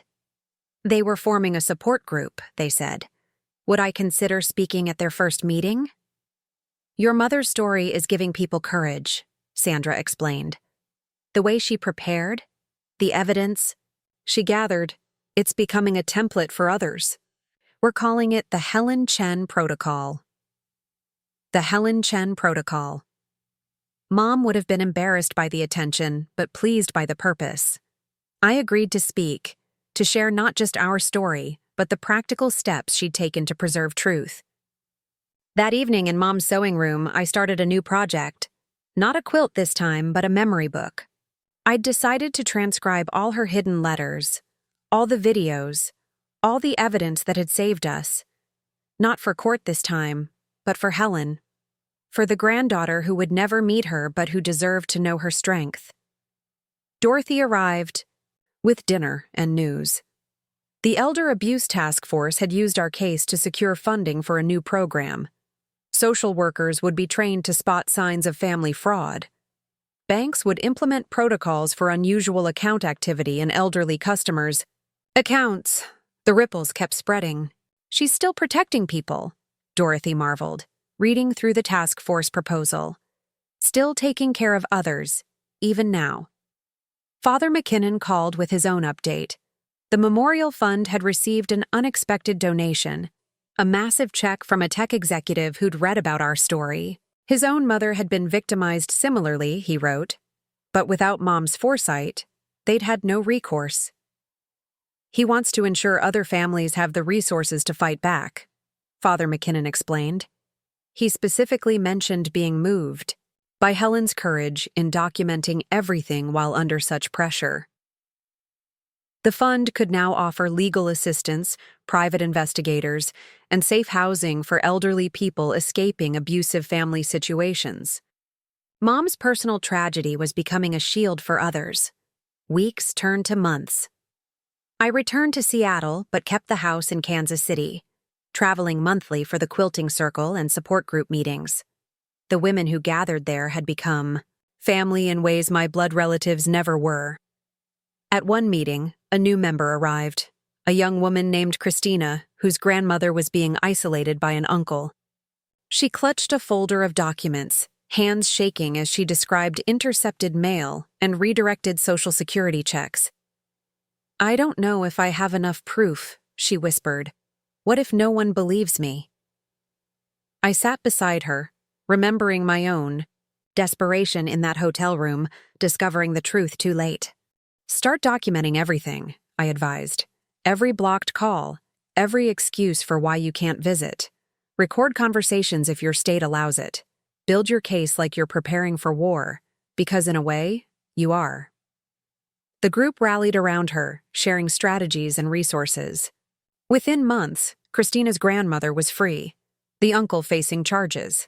They were forming a support group, they said. Would I consider speaking at their first meeting? Your mother's story is giving people courage, Sandra explained. The way she prepared, the evidence she gathered, it's becoming a template for others. We're calling it the Helen Chen Protocol. The Helen Chen Protocol. Mom would have been embarrassed by the attention, but pleased by the purpose. I agreed to speak, to share not just our story, but the practical steps she'd taken to preserve truth. That evening in Mom's sewing room, I started a new project. Not a quilt this time, but a memory book. I'd decided to transcribe all her hidden letters, all the videos, all the evidence that had saved us. Not for court this time, but for Helen. For the granddaughter who would never meet her but who deserved to know her strength. Dorothy arrived with dinner and news. The Elder Abuse Task Force had used our case to secure funding for a new program. Social workers would be trained to spot signs of family fraud. Banks would implement protocols for unusual account activity in elderly customers. Accounts. The ripples kept spreading. She's still protecting people, Dorothy marveled, reading through the task force proposal. Still taking care of others, even now. Father McKinnon called with his own update. The Memorial Fund had received an unexpected donation, a massive check from a tech executive who'd read about our story. His own mother had been victimized similarly, he wrote, but without Mom's foresight, they'd had no recourse. He wants to ensure other families have the resources to fight back, Father McKinnon explained. He specifically mentioned being moved by Helen's courage in documenting everything while under such pressure. The fund could now offer legal assistance, private investigators, and safe housing for elderly people escaping abusive family situations. Mom's personal tragedy was becoming a shield for others. Weeks turned to months. I returned to Seattle but kept the house in Kansas City, traveling monthly for the quilting circle and support group meetings. The women who gathered there had become family in ways my blood relatives never were. At one meeting, a new member arrived, a young woman named Christina, whose grandmother was being isolated by an uncle. She clutched a folder of documents, hands shaking as she described intercepted mail and redirected Social Security checks. I don't know if I have enough proof, she whispered. What if no one believes me? I sat beside her, remembering my own desperation in that hotel room, discovering the truth too late. Start documenting everything, I advised. Every blocked call, every excuse for why you can't visit. Record conversations if your state allows it. Build your case like you're preparing for war, because in a way, you are. The group rallied around her, sharing strategies and resources. Within months, Christina's grandmother was free, the uncle facing charges.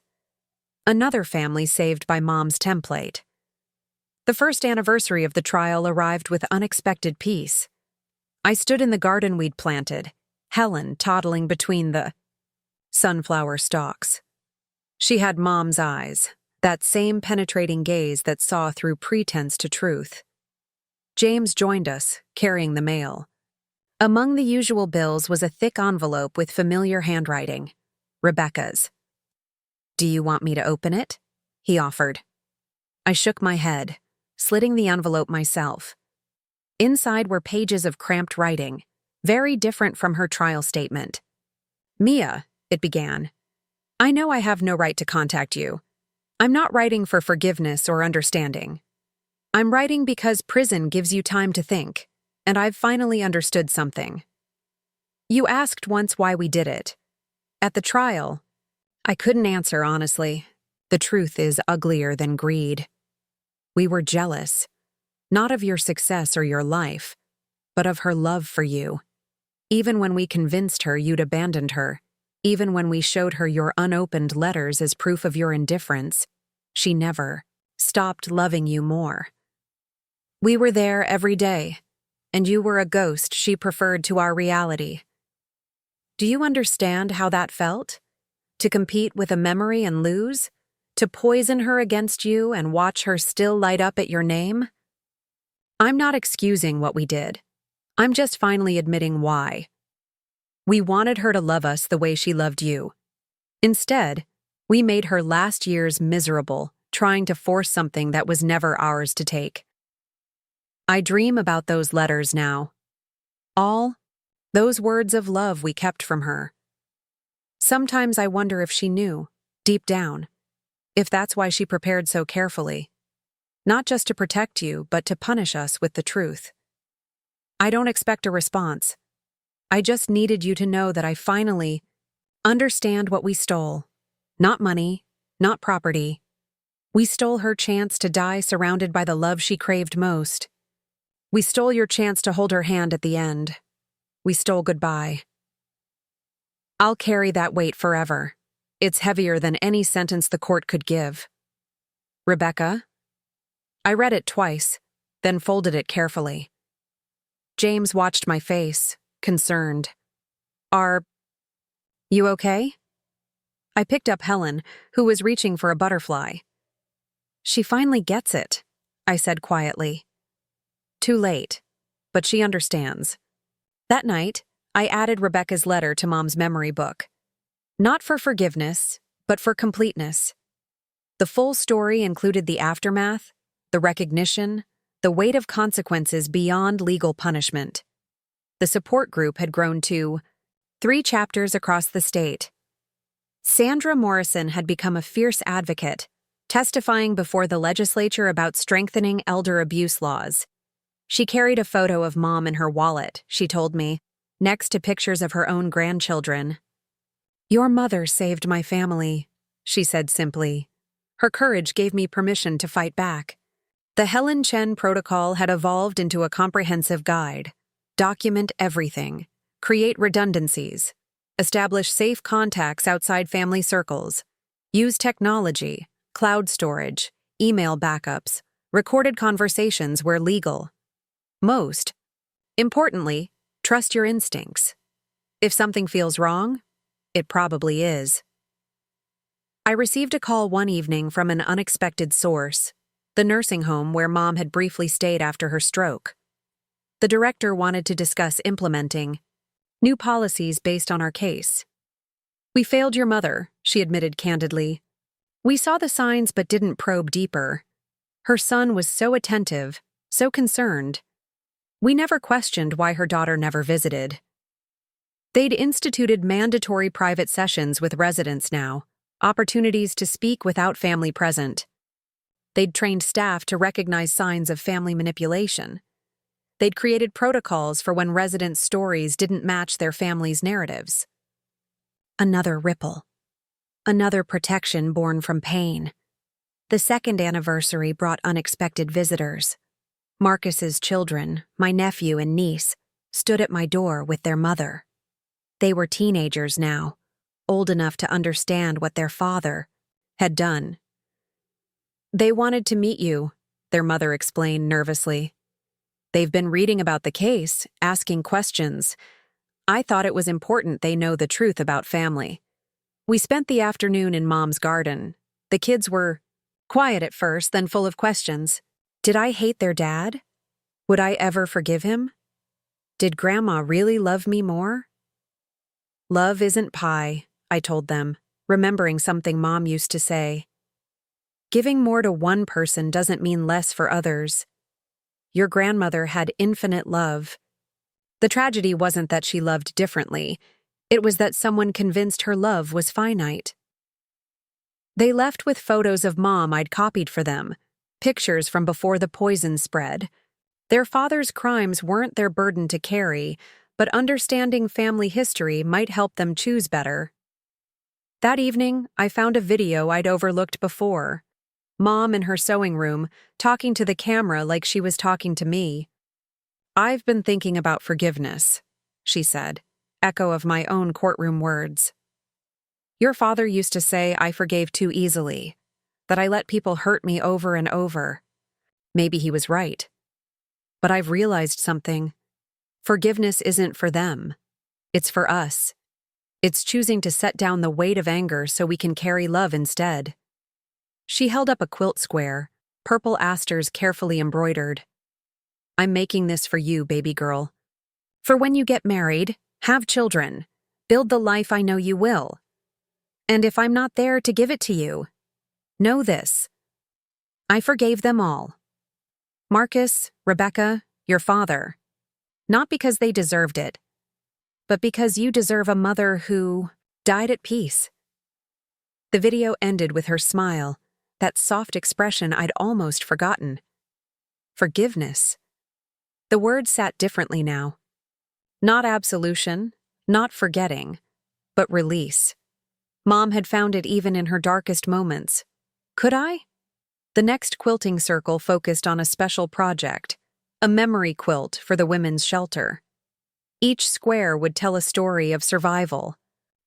Another family saved by Mom's template. The first anniversary of the trial arrived with unexpected peace. I stood in the garden we'd planted, Helen toddling between the sunflower stalks. She had Mom's eyes, that same penetrating gaze that saw through pretense to truth. James joined us, carrying the mail. Among the usual bills was a thick envelope with familiar handwriting. Rebecca's. "Do you want me to open it?" he offered. I shook my head, slitting the envelope myself. Inside were pages of cramped writing, very different from her trial statement. "Mia," it began, "I know I have no right to contact you. I'm not writing for forgiveness or understanding. I'm writing because prison gives you time to think, and I've finally understood something. You asked once why we did it. At the trial, I couldn't answer honestly. The truth is uglier than greed. We were jealous, not of your success or your life, but of her love for you. Even when we convinced her you'd abandoned her, even when we showed her your unopened letters as proof of your indifference, she never stopped loving you more. We were there every day, and you were a ghost she preferred to our reality. Do you understand how that felt? To compete with a memory and lose? To poison her against you and watch her still light up at your name? I'm not excusing what we did. I'm just finally admitting why. We wanted her to love us the way she loved you. Instead, we made her last years miserable, trying to force something that was never ours to take. I dream about those letters now. All those words of love we kept from her. Sometimes I wonder if she knew, deep down, if that's why she prepared so carefully. Not just to protect you, but to punish us with the truth. I don't expect a response. I just needed you to know that I finally understand what we stole. Not money, not property. We stole her chance to die surrounded by the love she craved most. We stole your chance to hold her hand at the end. We stole goodbye. I'll carry that weight forever. It's heavier than any sentence the court could give. Rebecca? I read it twice, then folded it carefully. James watched my face, concerned. Are you okay? I picked up Helen, who was reaching for a butterfly. She finally gets it, I said quietly. Too late, but she understands. That night, I added Rebecca's letter to Mom's memory book. Not for forgiveness, but for completeness. The full story included the aftermath, the recognition, the weight of consequences beyond legal punishment. The support group had grown to 3 chapters across the state. Sandra Morrison had become a fierce advocate, testifying before the legislature about strengthening elder abuse laws. She carried a photo of Mom in her wallet, she told me, next to pictures of her own grandchildren. Your mother saved my family, she said simply. Her courage gave me permission to fight back. The Helen Chen protocol had evolved into a comprehensive guide. Document everything. Create redundancies. Establish safe contacts outside family circles. Use technology, cloud storage, email backups, recorded conversations where legal. Most importantly, trust your instincts. If something feels wrong, it probably is. I received a call one evening from an unexpected source, the nursing home where Mom had briefly stayed after her stroke. The director wanted to discuss implementing new policies based on our case. We failed your mother, she admitted candidly. We saw the signs but didn't probe deeper. Her son was so attentive, so concerned. We never questioned why her daughter never visited. They'd instituted mandatory private sessions with residents now, opportunities to speak without family present. They'd trained staff to recognize signs of family manipulation. They'd created protocols for when residents' stories didn't match their family's narratives. Another ripple. Another protection born from pain. The second anniversary brought unexpected visitors. Marcus's children, my nephew and niece, stood at my door with their mother. They were teenagers now, old enough to understand what their father had done. "They wanted to meet you," their mother explained nervously. "They've been reading about the case, asking questions. I thought it was important they know the truth about family. We spent the afternoon in Mom's garden. The kids were quiet at first, then full of questions. Did I hate their dad? Would I ever forgive him? Did Grandma really love me more?" "Love isn't pie," I told them, remembering something Mom used to say. "Giving more to one person doesn't mean less for others. Your grandmother had infinite love. The tragedy wasn't that she loved differently. It was that someone convinced her love was finite." They left with photos of Mom I'd copied for them, pictures from before the poison spread. Their father's crimes weren't their burden to carry, but understanding family history might help them choose better. That evening, I found a video I'd overlooked before. Mom in her sewing room, talking to the camera like she was talking to me. "I've been thinking about forgiveness," she said, echo of my own courtroom words. "Your father used to say I forgave too easily, that I let people hurt me over and over. Maybe he was right. But I've realized something. Forgiveness isn't for them. It's for us. It's choosing to set down the weight of anger so we can carry love instead." She held up a quilt square, purple asters carefully embroidered. "I'm making this for you, baby girl. For when you get married, have children, build the life I know you will. And if I'm not there to give it to you, know this. I forgave them all. Marcus, Rebecca, your father. Not because they deserved it, but because you deserve a mother who died at peace." The video ended with her smile, that soft expression I'd almost forgotten. Forgiveness. The word sat differently now. Not absolution, not forgetting, but release. Mom had found it even in her darkest moments. Could I? The next quilting circle focused on a special project, a memory quilt for the women's shelter. Each square would tell a story of survival,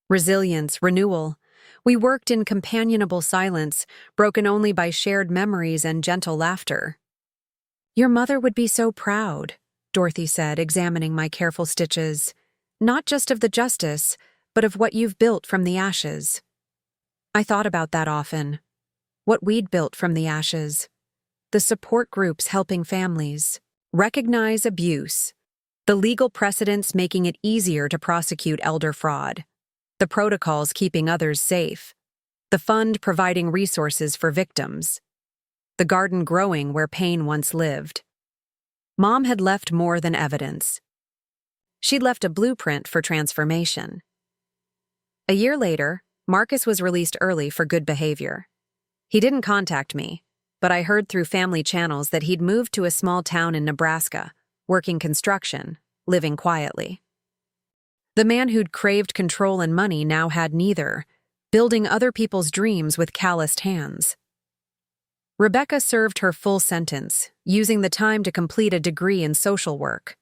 resilience, renewal. We worked in companionable silence, broken only by shared memories and gentle laughter. "Your mother would be so proud," Dorothy said, examining my careful stitches. "Not just of the justice, but of what you've built from the ashes." I thought about that often. What we'd built from the ashes. The support groups helping families recognize abuse. The legal precedents making it easier to prosecute elder fraud. The protocols keeping others safe. The fund providing resources for victims. The garden growing where pain once lived. Mom had left more than evidence. She'd left a blueprint for transformation. A year later, Marcus was released early for good behavior. He didn't contact me, but I heard through family channels that he'd moved to a small town in Nebraska, working construction, living quietly. The man who'd craved control and money now had neither, building other people's dreams with calloused hands. Rebecca served her full sentence, using the time to complete a degree in social work.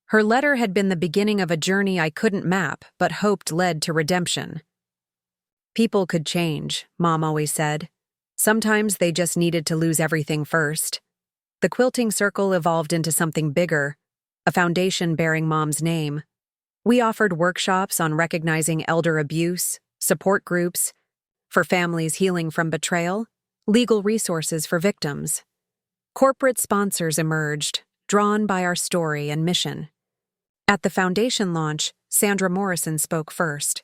Her letter had been the beginning of a journey I couldn't map but hoped led to redemption. People could change, Mom always said. Sometimes they just needed to lose everything first. The quilting circle evolved into something bigger, a foundation bearing Mom's name. We offered workshops on recognizing elder abuse, support groups for families healing from betrayal, legal resources for victims. Corporate sponsors emerged, drawn by our story and mission. At the foundation launch, Sandra Morrison spoke first.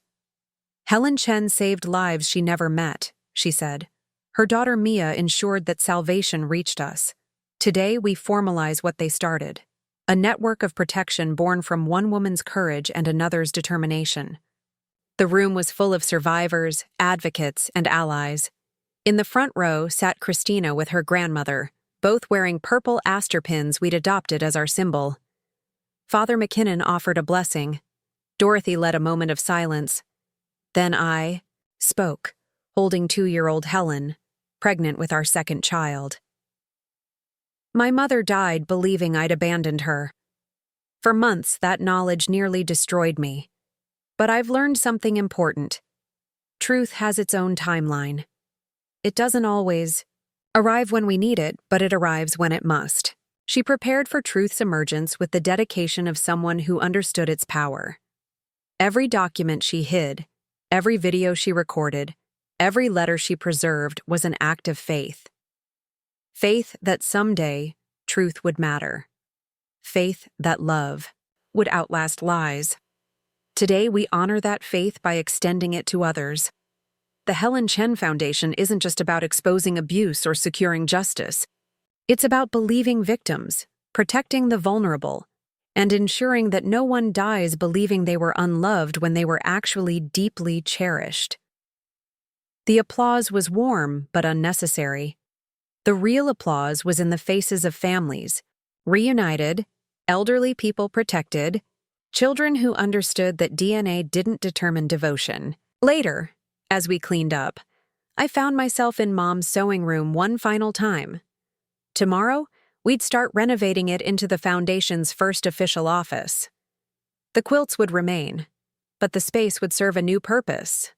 "Helen Chen saved lives she never met," she said. "Her daughter Mia ensured that salvation reached us. Today we formalize what they started, a network of protection born from one woman's courage and another's determination." The room was full of survivors, advocates, and allies. In the front row sat Christina with her grandmother, both wearing purple aster pins we'd adopted as our symbol. Father McKinnon offered a blessing. Dorothy led a moment of silence. Then I spoke, holding 2-year-old Helen, pregnant with our second child. My mother died believing I'd abandoned her. For months, that knowledge nearly destroyed me. But I've learned something important. Truth has its own timeline. It doesn't always arrive when we need it, but it arrives when it must. She prepared for truth's emergence with the dedication of someone who understood its power. Every document she hid, every video she recorded, every letter she preserved was an act of faith. Faith that someday truth would matter. Faith that love would outlast lies. Today we honor that faith by extending it to others. The Helen Chen Foundation isn't just about exposing abuse or securing justice. It's about believing victims, protecting the vulnerable, and ensuring that no one dies believing they were unloved when they were actually deeply cherished. The applause was warm but unnecessary. The real applause was in the faces of families, reunited, elderly people protected, children who understood that DNA didn't determine devotion. Later, as we cleaned up, I found myself in Mom's sewing room one final time. Tomorrow, we'd start renovating it into the foundation's first official office. The quilts would remain, but the space would serve a new purpose.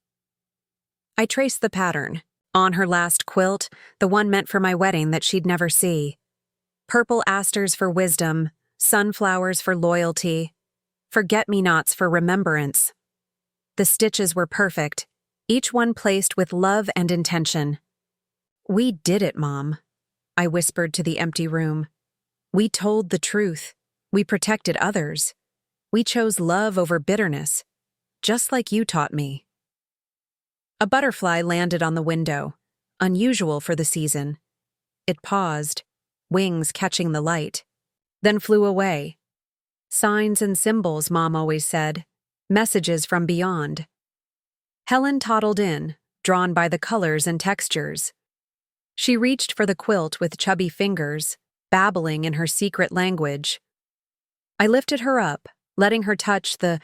I traced the pattern. On her last quilt, the one meant for my wedding that she'd never see. Purple asters for wisdom, sunflowers for loyalty, forget-me-nots for remembrance. The stitches were perfect, each one placed with love and intention. "We did it, Mom," I whispered to the empty room. "We told the truth. We protected others. We chose love over bitterness, just like you taught me." A butterfly landed on the window, unusual for the season. It paused, wings catching the light, then flew away. Signs and symbols, Mom always said. Messages from beyond. Helen toddled in, drawn by the colors and textures. She reached for the quilt with chubby fingers, babbling in her secret language. I lifted her up, letting her touch the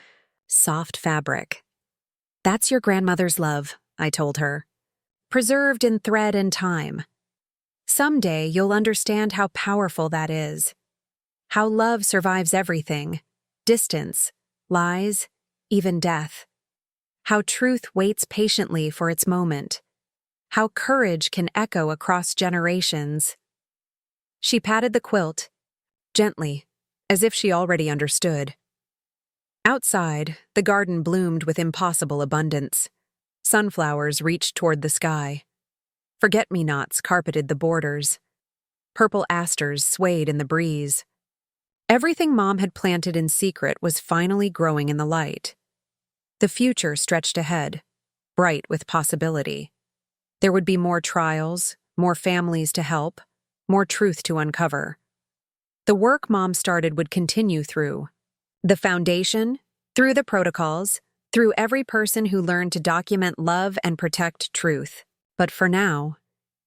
soft fabric. "That's your grandmother's love," I told her. "Preserved in thread and time. Someday you'll understand how powerful that is. How love survives everything. Distance, lies, even death. How truth waits patiently for its moment. How courage can echo across generations." She patted the quilt, gently, as if she already understood. Outside, the garden bloomed with impossible abundance. Sunflowers reached toward the sky. Forget-me-nots carpeted the borders. Purple asters swayed in the breeze. Everything Mom had planted in secret was finally growing in the light. The future stretched ahead, bright with possibility. There would be more trials, more families to help, more truth to uncover. The work Mom started would continue through the foundation, through the protocols, through every person who learned to document love and protect truth. But for now,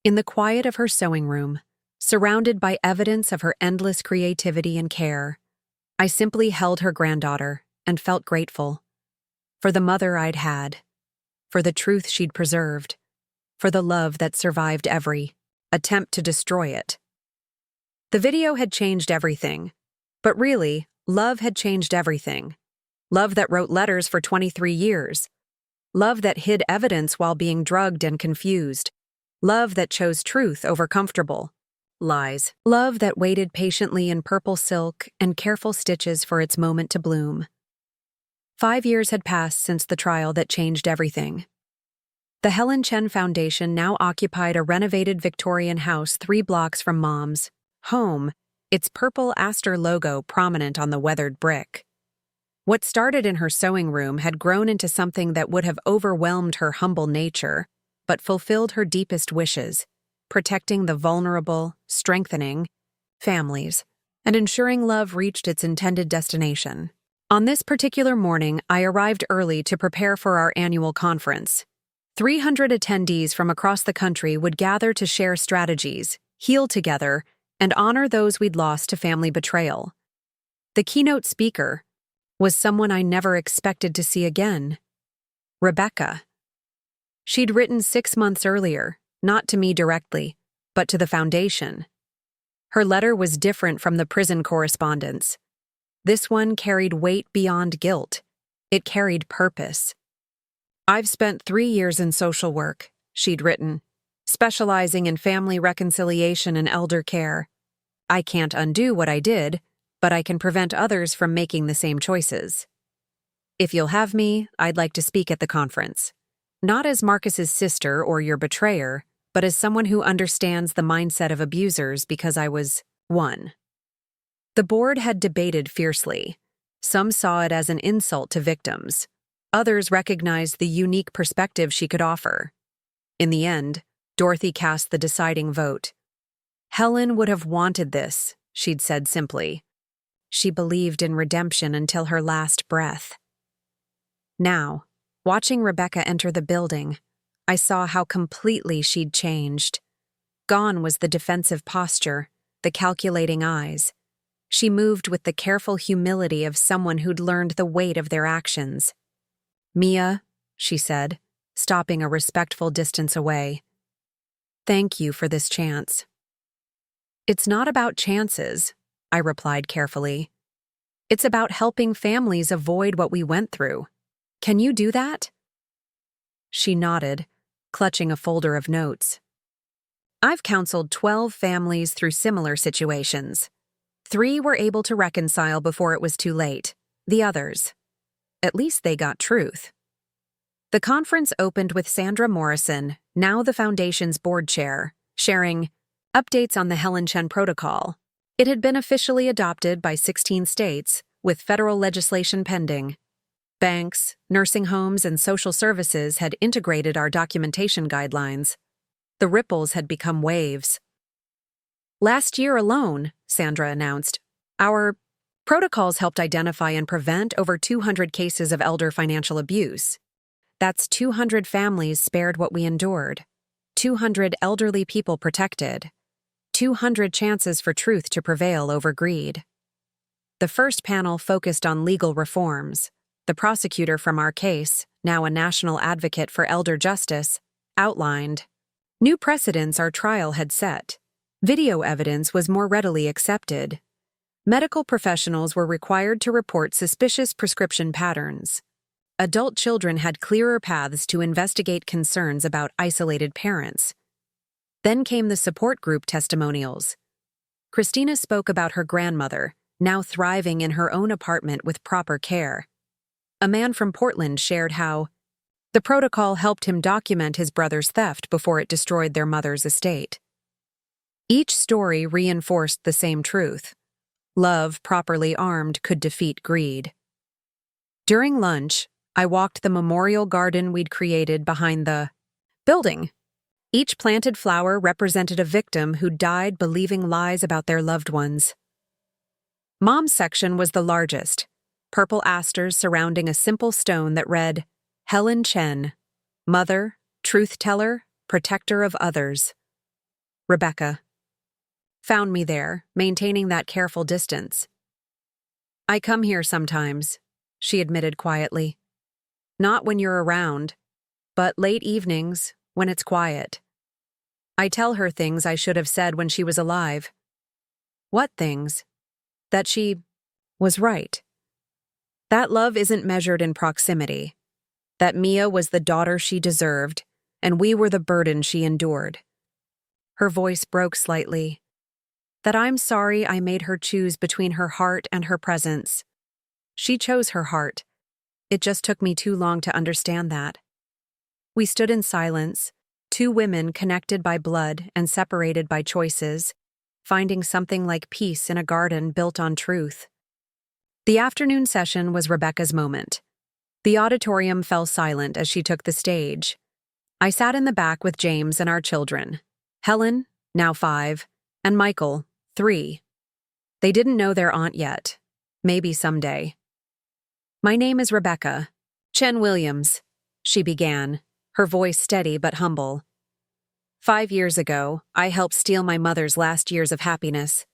in the quiet of her sewing room, surrounded by evidence of her endless creativity and care, I simply held her granddaughter and felt grateful. For the mother I'd had, for the truth she'd preserved, for the love that survived every attempt to destroy it. The video had changed everything, but really, love had changed everything. Love that wrote letters for 23 years. Love that hid evidence while being drugged and confused. Love that chose truth over comfortable lies. Love that waited patiently in purple silk and careful stitches for its moment to bloom. 5 years had passed since the trial that changed everything. The Helen Chen Foundation now occupied a renovated Victorian house 3 blocks from Mom's home, its purple aster logo prominent on the weathered brick. What started in her sewing room had grown into something that would have overwhelmed her humble nature, but fulfilled her deepest wishes, protecting the vulnerable, strengthening families, and ensuring love reached its intended destination. On this particular morning, I arrived early to prepare for our annual conference. 300 attendees from across the country would gather to share strategies, heal together, and honor those we'd lost to family betrayal. The keynote speaker was someone I never expected to see again: Rebecca. She'd written 6 months earlier, not to me directly, but to the foundation. Her letter was different from the prison correspondence. This one carried weight beyond guilt. It carried purpose. "I've spent 3 years in social work," she'd written, "specializing in family reconciliation and elder care. I can't undo what I did, but I can prevent others from making the same choices. If you'll have me, I'd like to speak at the conference. Not as Marcus's sister or your betrayer, but as someone who understands the mindset of abusers because I was one." The board had debated fiercely. Some saw it as an insult to victims. Others recognized the unique perspective she could offer. In the end, Dorothy cast the deciding vote. "Helen would have wanted this," she'd said simply. She believed in redemption until her last breath. Now, watching Rebecca enter the building, I saw how completely she'd changed. Gone was the defensive posture, the calculating eyes. She moved with the careful humility of someone who'd learned the weight of their actions. "Mia," she said, stopping a respectful distance away. "Thank you for this chance." "It's not about chances," I replied carefully. "It's about helping families avoid what we went through. Can you do that?" She nodded, clutching a folder of notes. "I've counseled 12 families through similar situations. 3 were able to reconcile before it was too late. The others, at least they got truth." The conference opened with Sandra Morrison, now the Foundation's board chair, sharing updates on the Helen Chen Protocol. It had been officially adopted by 16 states, with federal legislation pending. Banks, nursing homes, and social services had integrated our documentation guidelines. The ripples had become waves. "Last year alone," Sandra announced, "our protocols helped identify and prevent over 200 cases of elder financial abuse. That's 200 families spared what we endured, 200 elderly people protected, 200 chances for truth to prevail over greed." The first panel focused on legal reforms. The prosecutor from our case, now a national advocate for elder justice, outlined new precedents our trial had set. Video evidence was more readily accepted. Medical professionals were required to report suspicious prescription patterns. Adult children had clearer paths to investigate concerns about isolated parents. Then came the support group testimonials. Christina spoke about her grandmother, now thriving in her own apartment with proper care. A man from Portland shared how the protocol helped him document his brother's theft before it destroyed their mother's estate. Each story reinforced the same truth. Love, properly armed, could defeat greed. During lunch, I walked the memorial garden we'd created behind the building. Each planted flower represented a victim who died believing lies about their loved ones. Mom's section was the largest, purple asters surrounding a simple stone that read, "Helen Chen, Mother, Truth Teller, Protector of Others." Rebecca found me there, maintaining that careful distance. "I come here sometimes," she admitted quietly. "Not when you're around, but late evenings, when it's quiet. I tell her things I should have said when she was alive." "What things?" "That she was right. That love isn't measured in proximity. That Mia was the daughter she deserved, and we were the burden she endured." Her voice broke slightly. "That I'm sorry I made her choose between her heart and her presence. She chose her heart. It just took me too long to understand that." We stood in silence, 2 women connected by blood and separated by choices, finding something like peace in a garden built on truth. The afternoon session was Rebecca's moment. The auditorium fell silent as she took the stage. I sat in the back with James and our children, Helen, now 5, and Michael, 3. They didn't know their aunt yet. Maybe someday. "My name is Rebecca Chen Williams," she began, her voice steady but humble. 5 years ago, I helped steal my mother's last years of happiness.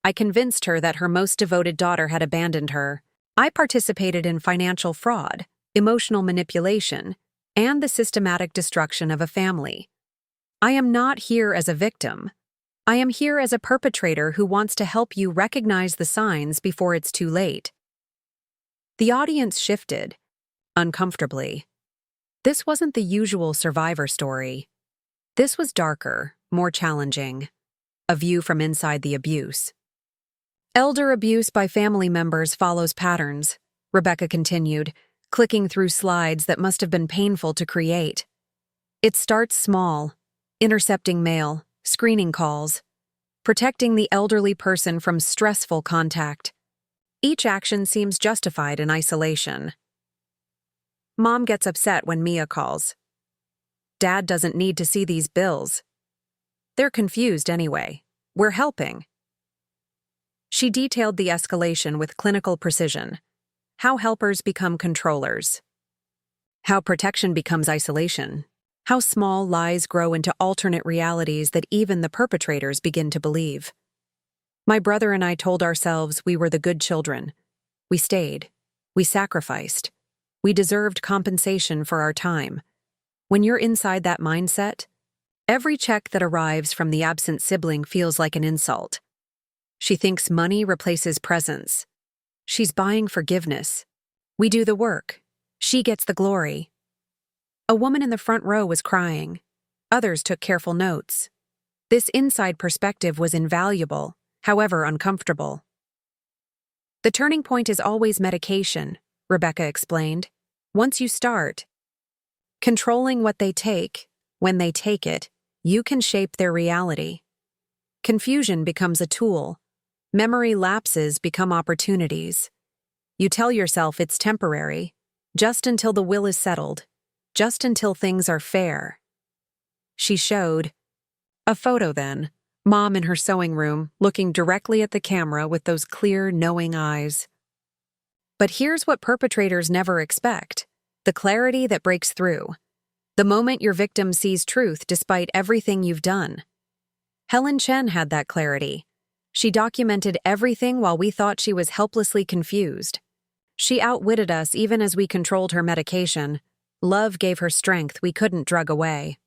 I convinced her that her most devoted daughter had abandoned her. I participated in financial fraud, emotional manipulation, and the systematic destruction of a family. I am not here as a victim. I am here as a perpetrator who wants to help you recognize the signs before it's too late. The audience shifted, uncomfortably. This wasn't the usual survivor story. This was darker, more challenging. A view from inside the abuse. Elder abuse by family members follows patterns, Rebecca continued, clicking through slides that must have been painful to create. It starts small, intercepting mail, screening calls, protecting the elderly person from stressful contact. Each action seems justified in isolation. Mom gets upset when Mia calls. Dad doesn't need to see these bills. They're confused anyway. We're helping. She detailed the escalation with clinical precision. How helpers become controllers. How protection becomes isolation. How small lies grow into alternate realities that even the perpetrators begin to believe. My brother and I told ourselves we were the good children. We stayed. We sacrificed. We deserved compensation for our time. When you're inside that mindset, every check that arrives from the absent sibling feels like an insult. She thinks money replaces presence. She's buying forgiveness. We do the work. She gets the glory. A woman in the front row was crying. Others took careful notes. This inside perspective was invaluable, however uncomfortable. The turning point is always medication, Rebecca explained. Once you start controlling what they take, when they take it, you can shape their reality. Confusion becomes a tool. Memory lapses become opportunities. You tell yourself it's temporary, just until the will is settled, just until things are fair. She showed a photo then, Mom in her sewing room, looking directly at the camera with those clear, knowing eyes. But here's what perpetrators never expect: the clarity that breaks through. The moment your victim sees truth despite everything you've done. Helen Chen had that clarity. She documented everything while we thought she was helplessly confused. She outwitted us even as we controlled her medication. Love gave her strength we couldn't drug away.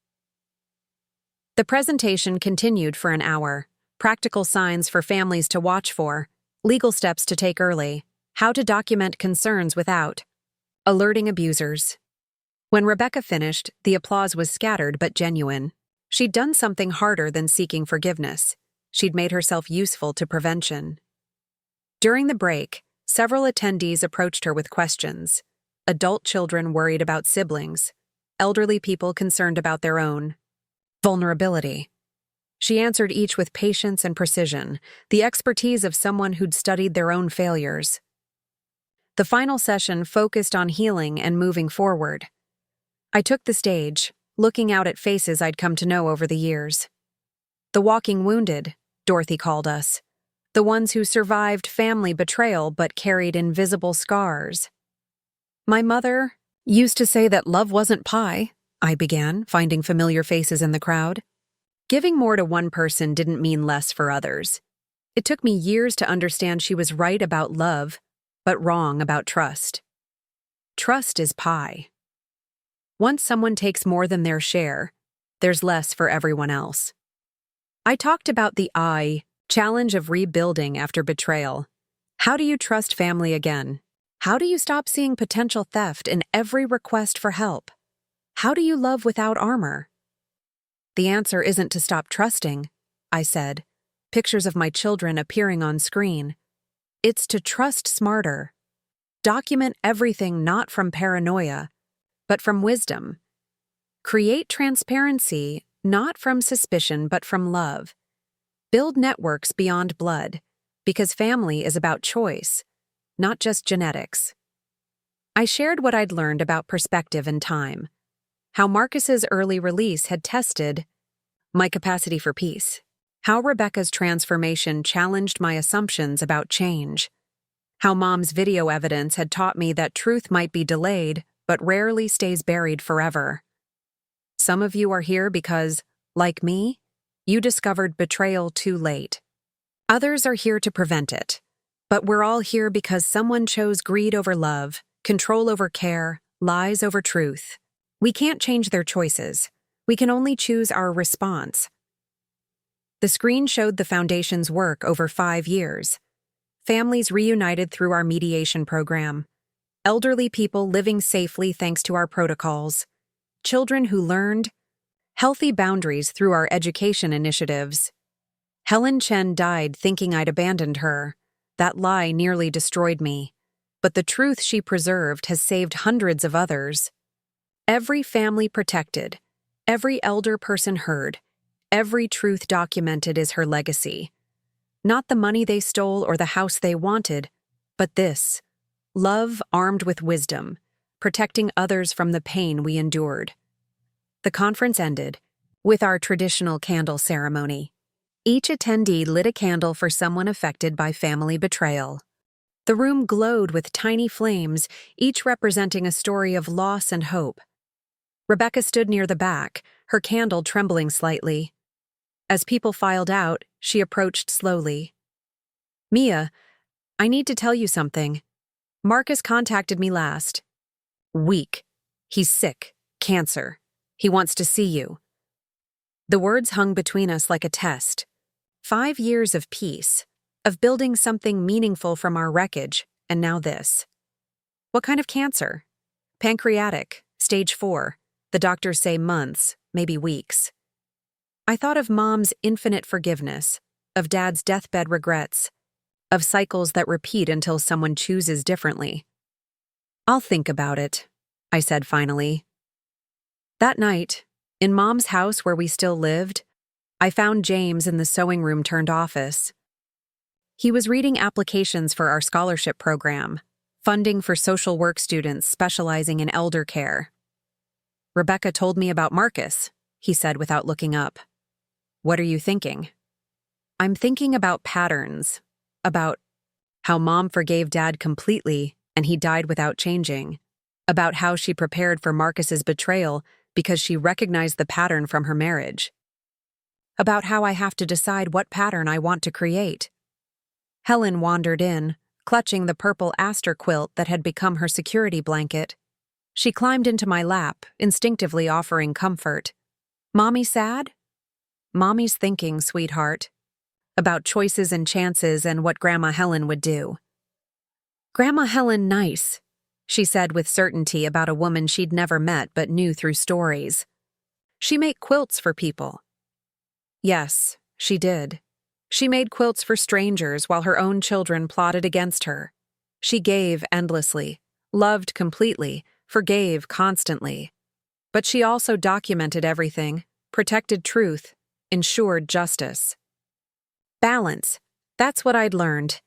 The presentation continued for an hour. Practical signs for families to watch for, legal steps to take early, how to document concerns without alerting abusers. When Rebecca finished, the applause was scattered but genuine. She'd done something harder than seeking forgiveness. She'd made herself useful to prevention. During the break, several attendees approached her with questions. Adult children worried about siblings, elderly people concerned about their own vulnerability. She answered each with patience and precision, the expertise of someone who'd studied their own failures. The final session focused on healing and moving forward. I took the stage, looking out at faces I'd come to know over the years. The walking wounded, Dorothy called us. The ones who survived family betrayal but carried invisible scars. My mother used to say that love wasn't pie, I began, finding familiar faces in the crowd. Giving more to one person didn't mean less for others. It took me years to understand she was right about love, but wrong about trust. Trust is pie. Once someone takes more than their share, there's less for everyone else. I talked about the challenge of rebuilding after betrayal. How do you trust family again? How do you stop seeing potential theft in every request for help? How do you love without armor? The answer isn't to stop trusting, I said, pictures of my children appearing on screen. It's to trust smarter. Document everything not from paranoia, but from wisdom. Create transparency, not from suspicion, but from love. Build networks beyond blood, because family is about choice, not just genetics. I shared what I'd learned about perspective and time, how Marcus's early release had tested my capacity for peace, how Rebecca's transformation challenged my assumptions about change, how Mom's video evidence had taught me that truth might be delayed, but rarely stays buried forever. Some of you are here because, like me, you discovered betrayal too late. Others are here to prevent it. But we're all here because someone chose greed over love, control over care, lies over truth. We can't change their choices. We can only choose our response. The screen showed the Foundation's work over 5 years. Families reunited through our mediation program. Elderly people living safely thanks to our protocols. Children who learned healthy boundaries through our education initiatives. Helen Chen died thinking I'd abandoned her. That lie nearly destroyed me. But the truth she preserved has saved hundreds of others. Every family protected, every elder person heard, every truth documented is her legacy. Not the money they stole or the house they wanted, but this: love armed with wisdom, protecting others from the pain we endured. The conference ended with our traditional candle ceremony. Each attendee lit a candle for someone affected by family betrayal. The room glowed with tiny flames, each representing a story of loss and hope. Rebecca stood near the back, her candle trembling slightly. As people filed out, she approached slowly. "Mia, I need to tell you something. Marcus contacted me last week. He's sick, cancer. He wants to see you." The words hung between us like a test. 5 years of peace, of building something meaningful from our wreckage, and now this. "What kind of cancer?" "Pancreatic, stage 4. The doctors say months, maybe weeks." I thought of Mom's infinite forgiveness, of Dad's deathbed regrets, of cycles that repeat until someone chooses differently. "I'll think about it," I said finally. That night, in Mom's house where we still lived, I found James in the sewing room turned office. He was reading applications for our scholarship program, funding for social work students specializing in elder care. "Rebecca told me about Marcus," he said without looking up. "What are you thinking?" "I'm thinking about patterns, about how Mom forgave Dad completely and he died without changing, about how she prepared for Marcus's betrayal because she recognized the pattern from her marriage, about how I have to decide what pattern I want to create." Helen wandered in, clutching the purple aster quilt that had become her security blanket. She climbed into my lap, instinctively offering comfort. "Mommy sad?" "Mommy's thinking, sweetheart. About choices and chances and what Grandma Helen would do." "Grandma Helen nice," she said with certainty about a woman she'd never met but knew through stories. "She make quilts for people." Yes, she did. She made quilts for strangers while her own children plotted against her. She gave endlessly, loved completely, forgave constantly. But she also documented everything, protected truth, ensured justice. Balance, that's what I'd learned.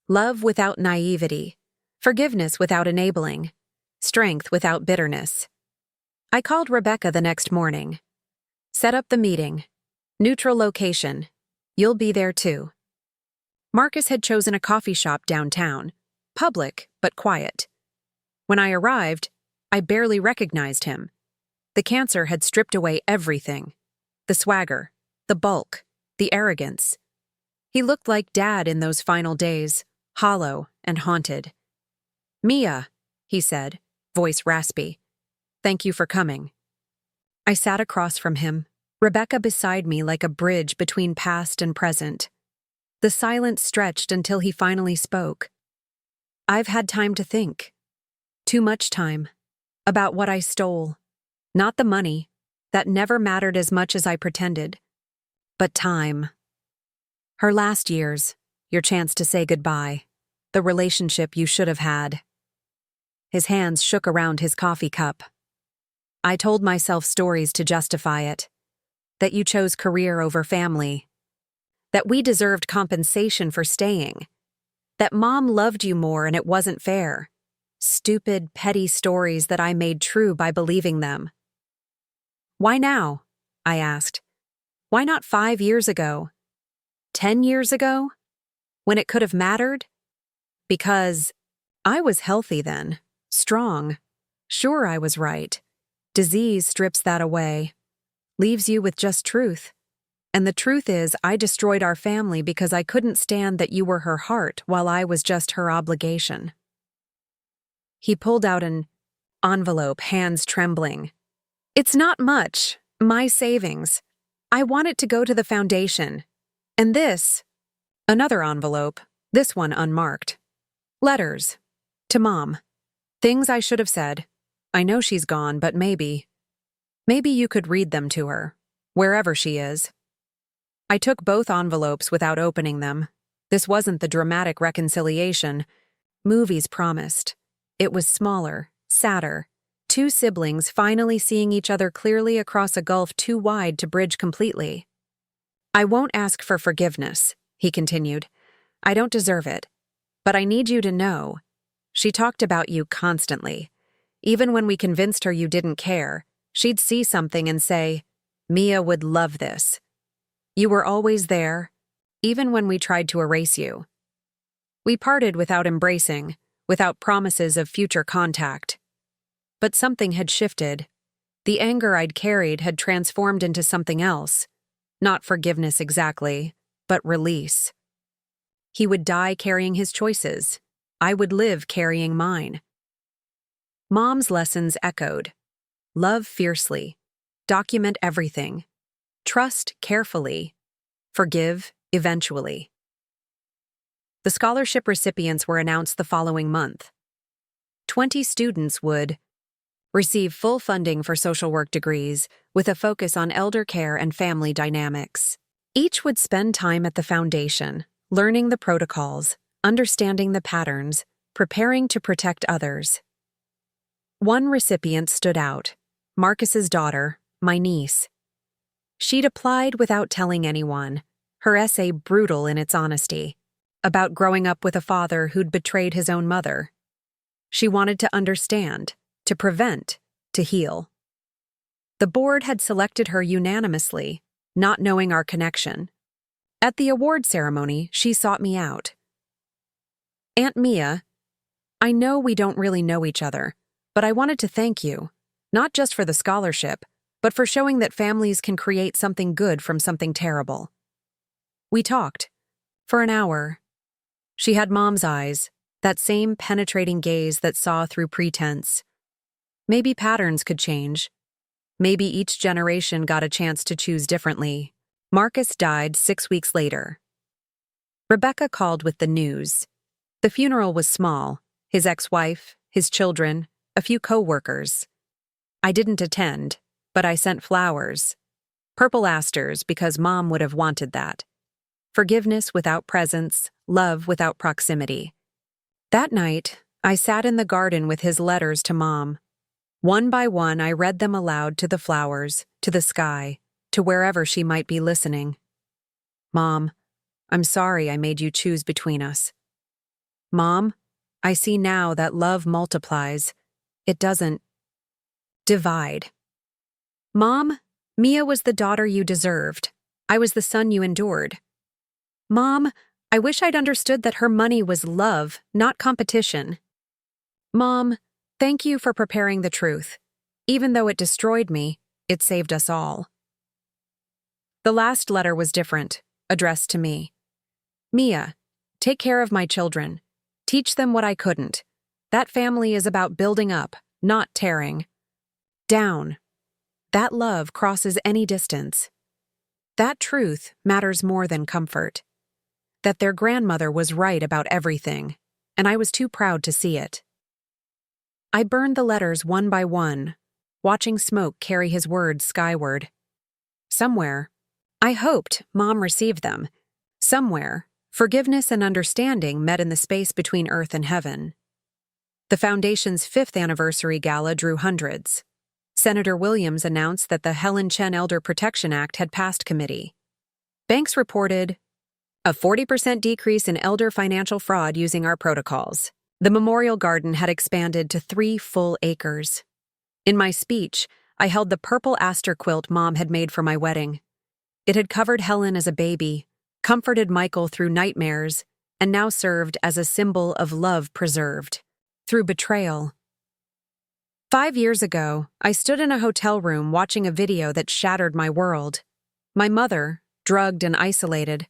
Love without naivety, forgiveness without enabling, strength without bitterness. I called Rebecca the next morning. "Set up the meeting. Neutral location. You'll be there too." Marcus had chosen a coffee shop downtown, public but quiet. When I arrived, I barely recognized him. The cancer had stripped away everything. The swagger, the bulk, the arrogance. He looked like Dad in those final days, hollow and haunted. "Mia," he said, voice raspy. "Thank you for coming." I sat across from him, Rebecca beside me like a bridge between past and present. The silence stretched until he finally spoke. "I've had time to think. Too much time. About what I stole. Not the money. That never mattered as much as I pretended. But time. Her last years, your chance to say goodbye. The relationship you should have had." His hands shook around his coffee cup. "I told myself stories to justify it. That you chose career over family. That we deserved compensation for staying. That Mom loved you more and it wasn't fair. Stupid, petty stories that I made true by believing them." "Why now?" I asked. "Why not 5 years ago? 10 years ago? When it could have mattered?" Because I was healthy then, strong. Sure, I was right. Disease strips that away. Leaves you with just truth. And the truth is, I destroyed our family because I couldn't stand that you were her heart while I was just her obligation. He pulled out an envelope, hands trembling. It's not much, my savings. I want it to go to the foundation. And this, another envelope, this one unmarked. Letters. To Mom. Things I should have said. I know she's gone, but maybe you could read them to her, wherever she is. I took both envelopes without opening them. This wasn't the dramatic reconciliation movies promised. It was smaller, sadder. Two siblings finally seeing each other clearly across a gulf too wide to bridge completely. I won't ask for forgiveness, he continued. I don't deserve it. But I need you to know. She talked about you constantly. Even when we convinced her you didn't care, she'd see something and say, Mia would love this. You were always there, even when we tried to erase you. We parted without embracing, without promises of future contact. But something had shifted. The anger I'd carried had transformed into something else. Not forgiveness exactly, but release. He would die carrying his choices. I would live carrying mine. Mom's lessons echoed. Love fiercely. Document everything. Trust carefully. Forgive eventually. The scholarship recipients were announced the following month. 20 students would receive full funding for social work degrees with a focus on elder care and family dynamics. Each would spend time at the foundation, learning the protocols, understanding the patterns, preparing to protect others. One recipient stood out, Marcus's daughter, my niece. She'd applied without telling anyone, her essay brutal in its honesty, about growing up with a father who'd betrayed his own mother. She wanted to understand, to prevent, to heal. The board had selected her unanimously, not knowing our connection. At the award ceremony, she sought me out. Aunt Mia, I know we don't really know each other, but I wanted to thank you, not just for the scholarship, but for showing that families can create something good from something terrible. We talked. For an hour. She had Mom's eyes, that same penetrating gaze that saw through pretense. Maybe patterns could change. Maybe each generation got a chance to choose differently. Marcus died 6 weeks later. Rebecca called with the news. The funeral was small, his ex-wife, his children, a few co-workers. I didn't attend, but I sent flowers. Purple asters because Mom would have wanted that. Forgiveness without presence, love without proximity. That night, I sat in the garden with his letters to Mom. One by one, I read them aloud to the flowers, to the sky, to wherever she might be listening. Mom, I'm sorry I made you choose between us. Mom, I see now that love multiplies. It doesn't divide. Mom, Mia was the daughter you deserved. I was the son you endured. Mom, I wish I'd understood that her money was love, not competition. Mom, thank you for preparing the truth. Even though it destroyed me, it saved us all. The last letter was different, addressed to me. Mia, take care of my children. Teach them what I couldn't. That family is about building up, not tearing down. That love crosses any distance. That truth matters more than comfort. That their grandmother was right about everything, and I was too proud to see it. I burned the letters one by one, watching smoke carry his words skyward. Somewhere, I hoped Mom received them. Somewhere, forgiveness and understanding met in the space between earth and heaven. The Foundation's 5th anniversary gala drew hundreds. Senator Williams announced that the Helen Chen Elder Protection Act had passed committee. Banks reported a 40% decrease in elder financial fraud using our protocols. The memorial garden had expanded to 3 full acres. In my speech, I held the purple aster quilt Mom had made for my wedding. It had covered Helen as a baby, comforted Michael through nightmares, and now served as a symbol of love preserved through betrayal. 5 years ago, I stood in a hotel room watching a video that shattered my world. My mother, drugged and isolated,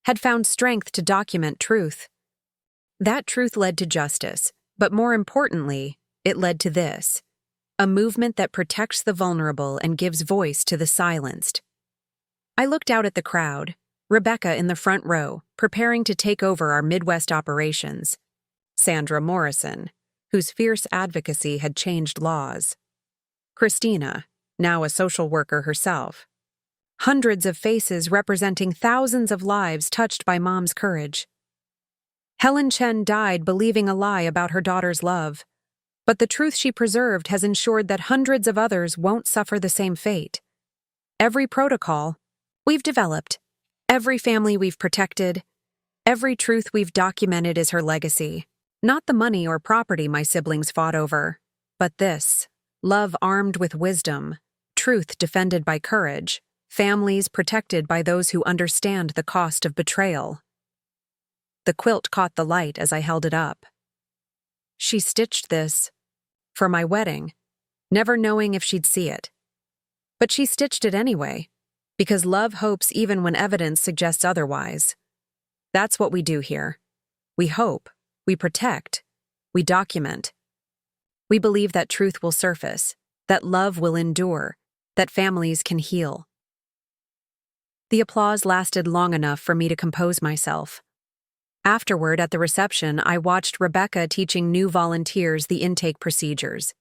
had found strength to document truth. That truth led to justice, but more importantly, it led to this: a movement that protects the vulnerable and gives voice to the silenced. I looked out at the crowd, Rebecca in the front row, preparing to take over our Midwest operations, Sandra Morrison, whose fierce advocacy had changed laws, Christina, now a social worker herself, hundreds of faces representing thousands of lives touched by Mom's courage. Helen Chen died believing a lie about her daughter's love, but the truth she preserved has ensured that hundreds of others won't suffer the same fate. Every protocol we've developed, every family we've protected, every truth we've documented is her legacy. Not the money or property my siblings fought over, but this: love armed with wisdom, truth defended by courage, families protected by those who understand the cost of betrayal. The quilt caught the light as I held it up. She stitched this for my wedding, never knowing if she'd see it. But she stitched it anyway, because love hopes even when evidence suggests otherwise. That's what we do here. We hope, we protect, we document. We believe that truth will surface, that love will endure, that families can heal. The applause lasted long enough for me to compose myself. Afterward, at the reception, I watched Rebecca teaching new volunteers the intake procedures.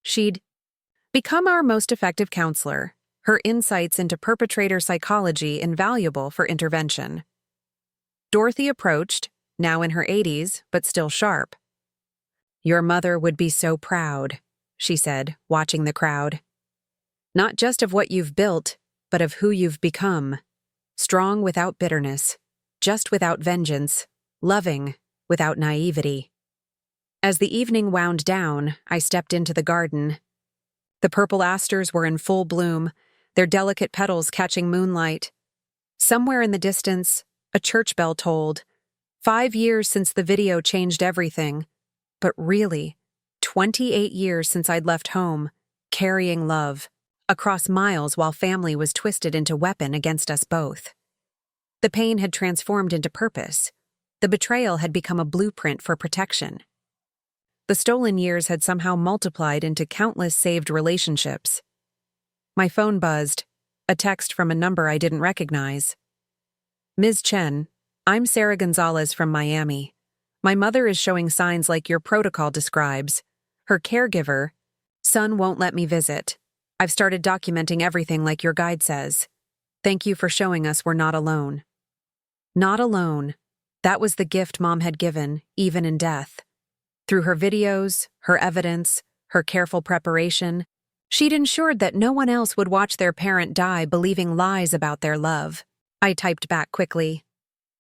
She'd become our most effective counselor, her insights into perpetrator psychology invaluable for intervention. Dorothy approached, now in her 80s, but still sharp. "Your mother would be so proud," she said, watching the crowd. "Not just of what you've built, but of who you've become. Strong without bitterness, just without vengeance, loving without naivety." As the evening wound down, I stepped into the garden. The purple asters were in full bloom, their delicate petals catching moonlight. Somewhere in the distance, a church bell tolled. 5 years since the video changed everything. But really, 28 years since I'd left home, carrying love, across miles while family was twisted into weapon against us both. The pain had transformed into purpose. The betrayal had become a blueprint for protection. The stolen years had somehow multiplied into countless saved relationships. My phone buzzed, a text from a number I didn't recognize. "Ms. Chen, I'm Sarah Gonzalez from Miami. My mother is showing signs like your protocol describes. Her caregiver, son, won't let me visit. I've started documenting everything like your guide says. Thank you for showing us we're not alone." Not alone. That was the gift Mom had given, even in death. Through her videos, her evidence, her careful preparation, she'd ensured that no one else would watch their parent die believing lies about their love. I typed back quickly.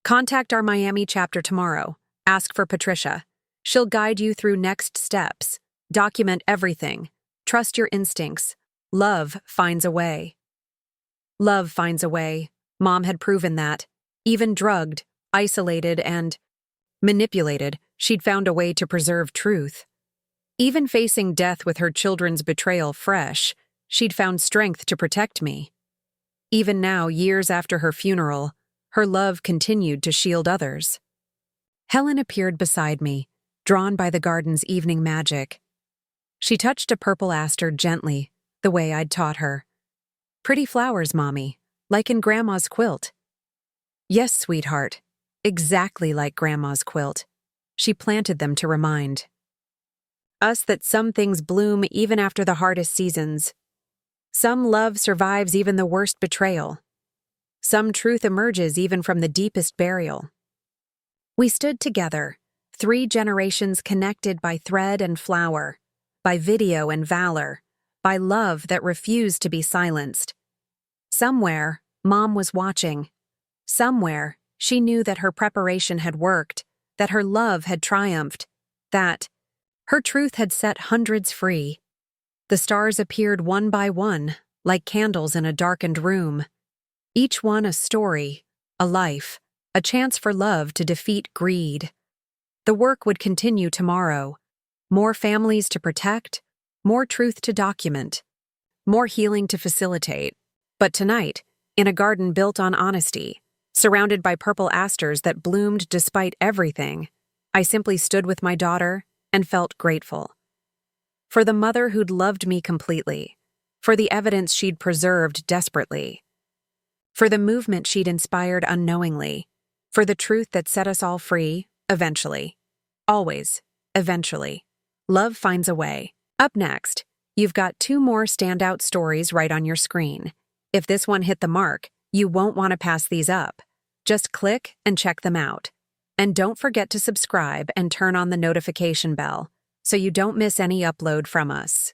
"Contact our Miami chapter tomorrow. Ask for Patricia. She'll guide you through next steps. Document everything. Trust your instincts. Love finds a way." Love finds a way. Mom had proven that. Even drugged, isolated, and manipulated, she'd found a way to preserve truth. Even facing death with her children's betrayal fresh, she'd found strength to protect me. Even now, years after her funeral, her love continued to shield others. Helen appeared beside me, drawn by the garden's evening magic. She touched a purple aster gently, the way I'd taught her. "Pretty flowers, Mommy, like in Grandma's quilt." "Yes, sweetheart, exactly like Grandma's quilt." She planted them to remind us that some things bloom even after the hardest seasons. Some love survives even the worst betrayal. Some truth emerges even from the deepest burial. We stood together, 3 generations connected by thread and flower, by video and valor, by love that refused to be silenced. Somewhere, Mom was watching. Somewhere, she knew that her preparation had worked, that her love had triumphed, that her truth had set hundreds free. The stars appeared one by one, like candles in a darkened room. Each one a story, a life, a chance for love to defeat greed. The work would continue tomorrow. More families to protect, more truth to document, more healing to facilitate. But tonight, in a garden built on honesty, surrounded by purple asters that bloomed despite everything, I simply stood with my daughter and felt grateful. For the mother who'd loved me completely. For the evidence she'd preserved desperately. For the movement she'd inspired unknowingly. For the truth that set us all free, eventually. Always, eventually. Love finds a way. Up next, you've got 2 more standout stories right on your screen. If this one hit the mark, you won't want to pass these up. Just click and check them out. And don't forget to subscribe and turn on the notification bell so you don't miss any upload from us.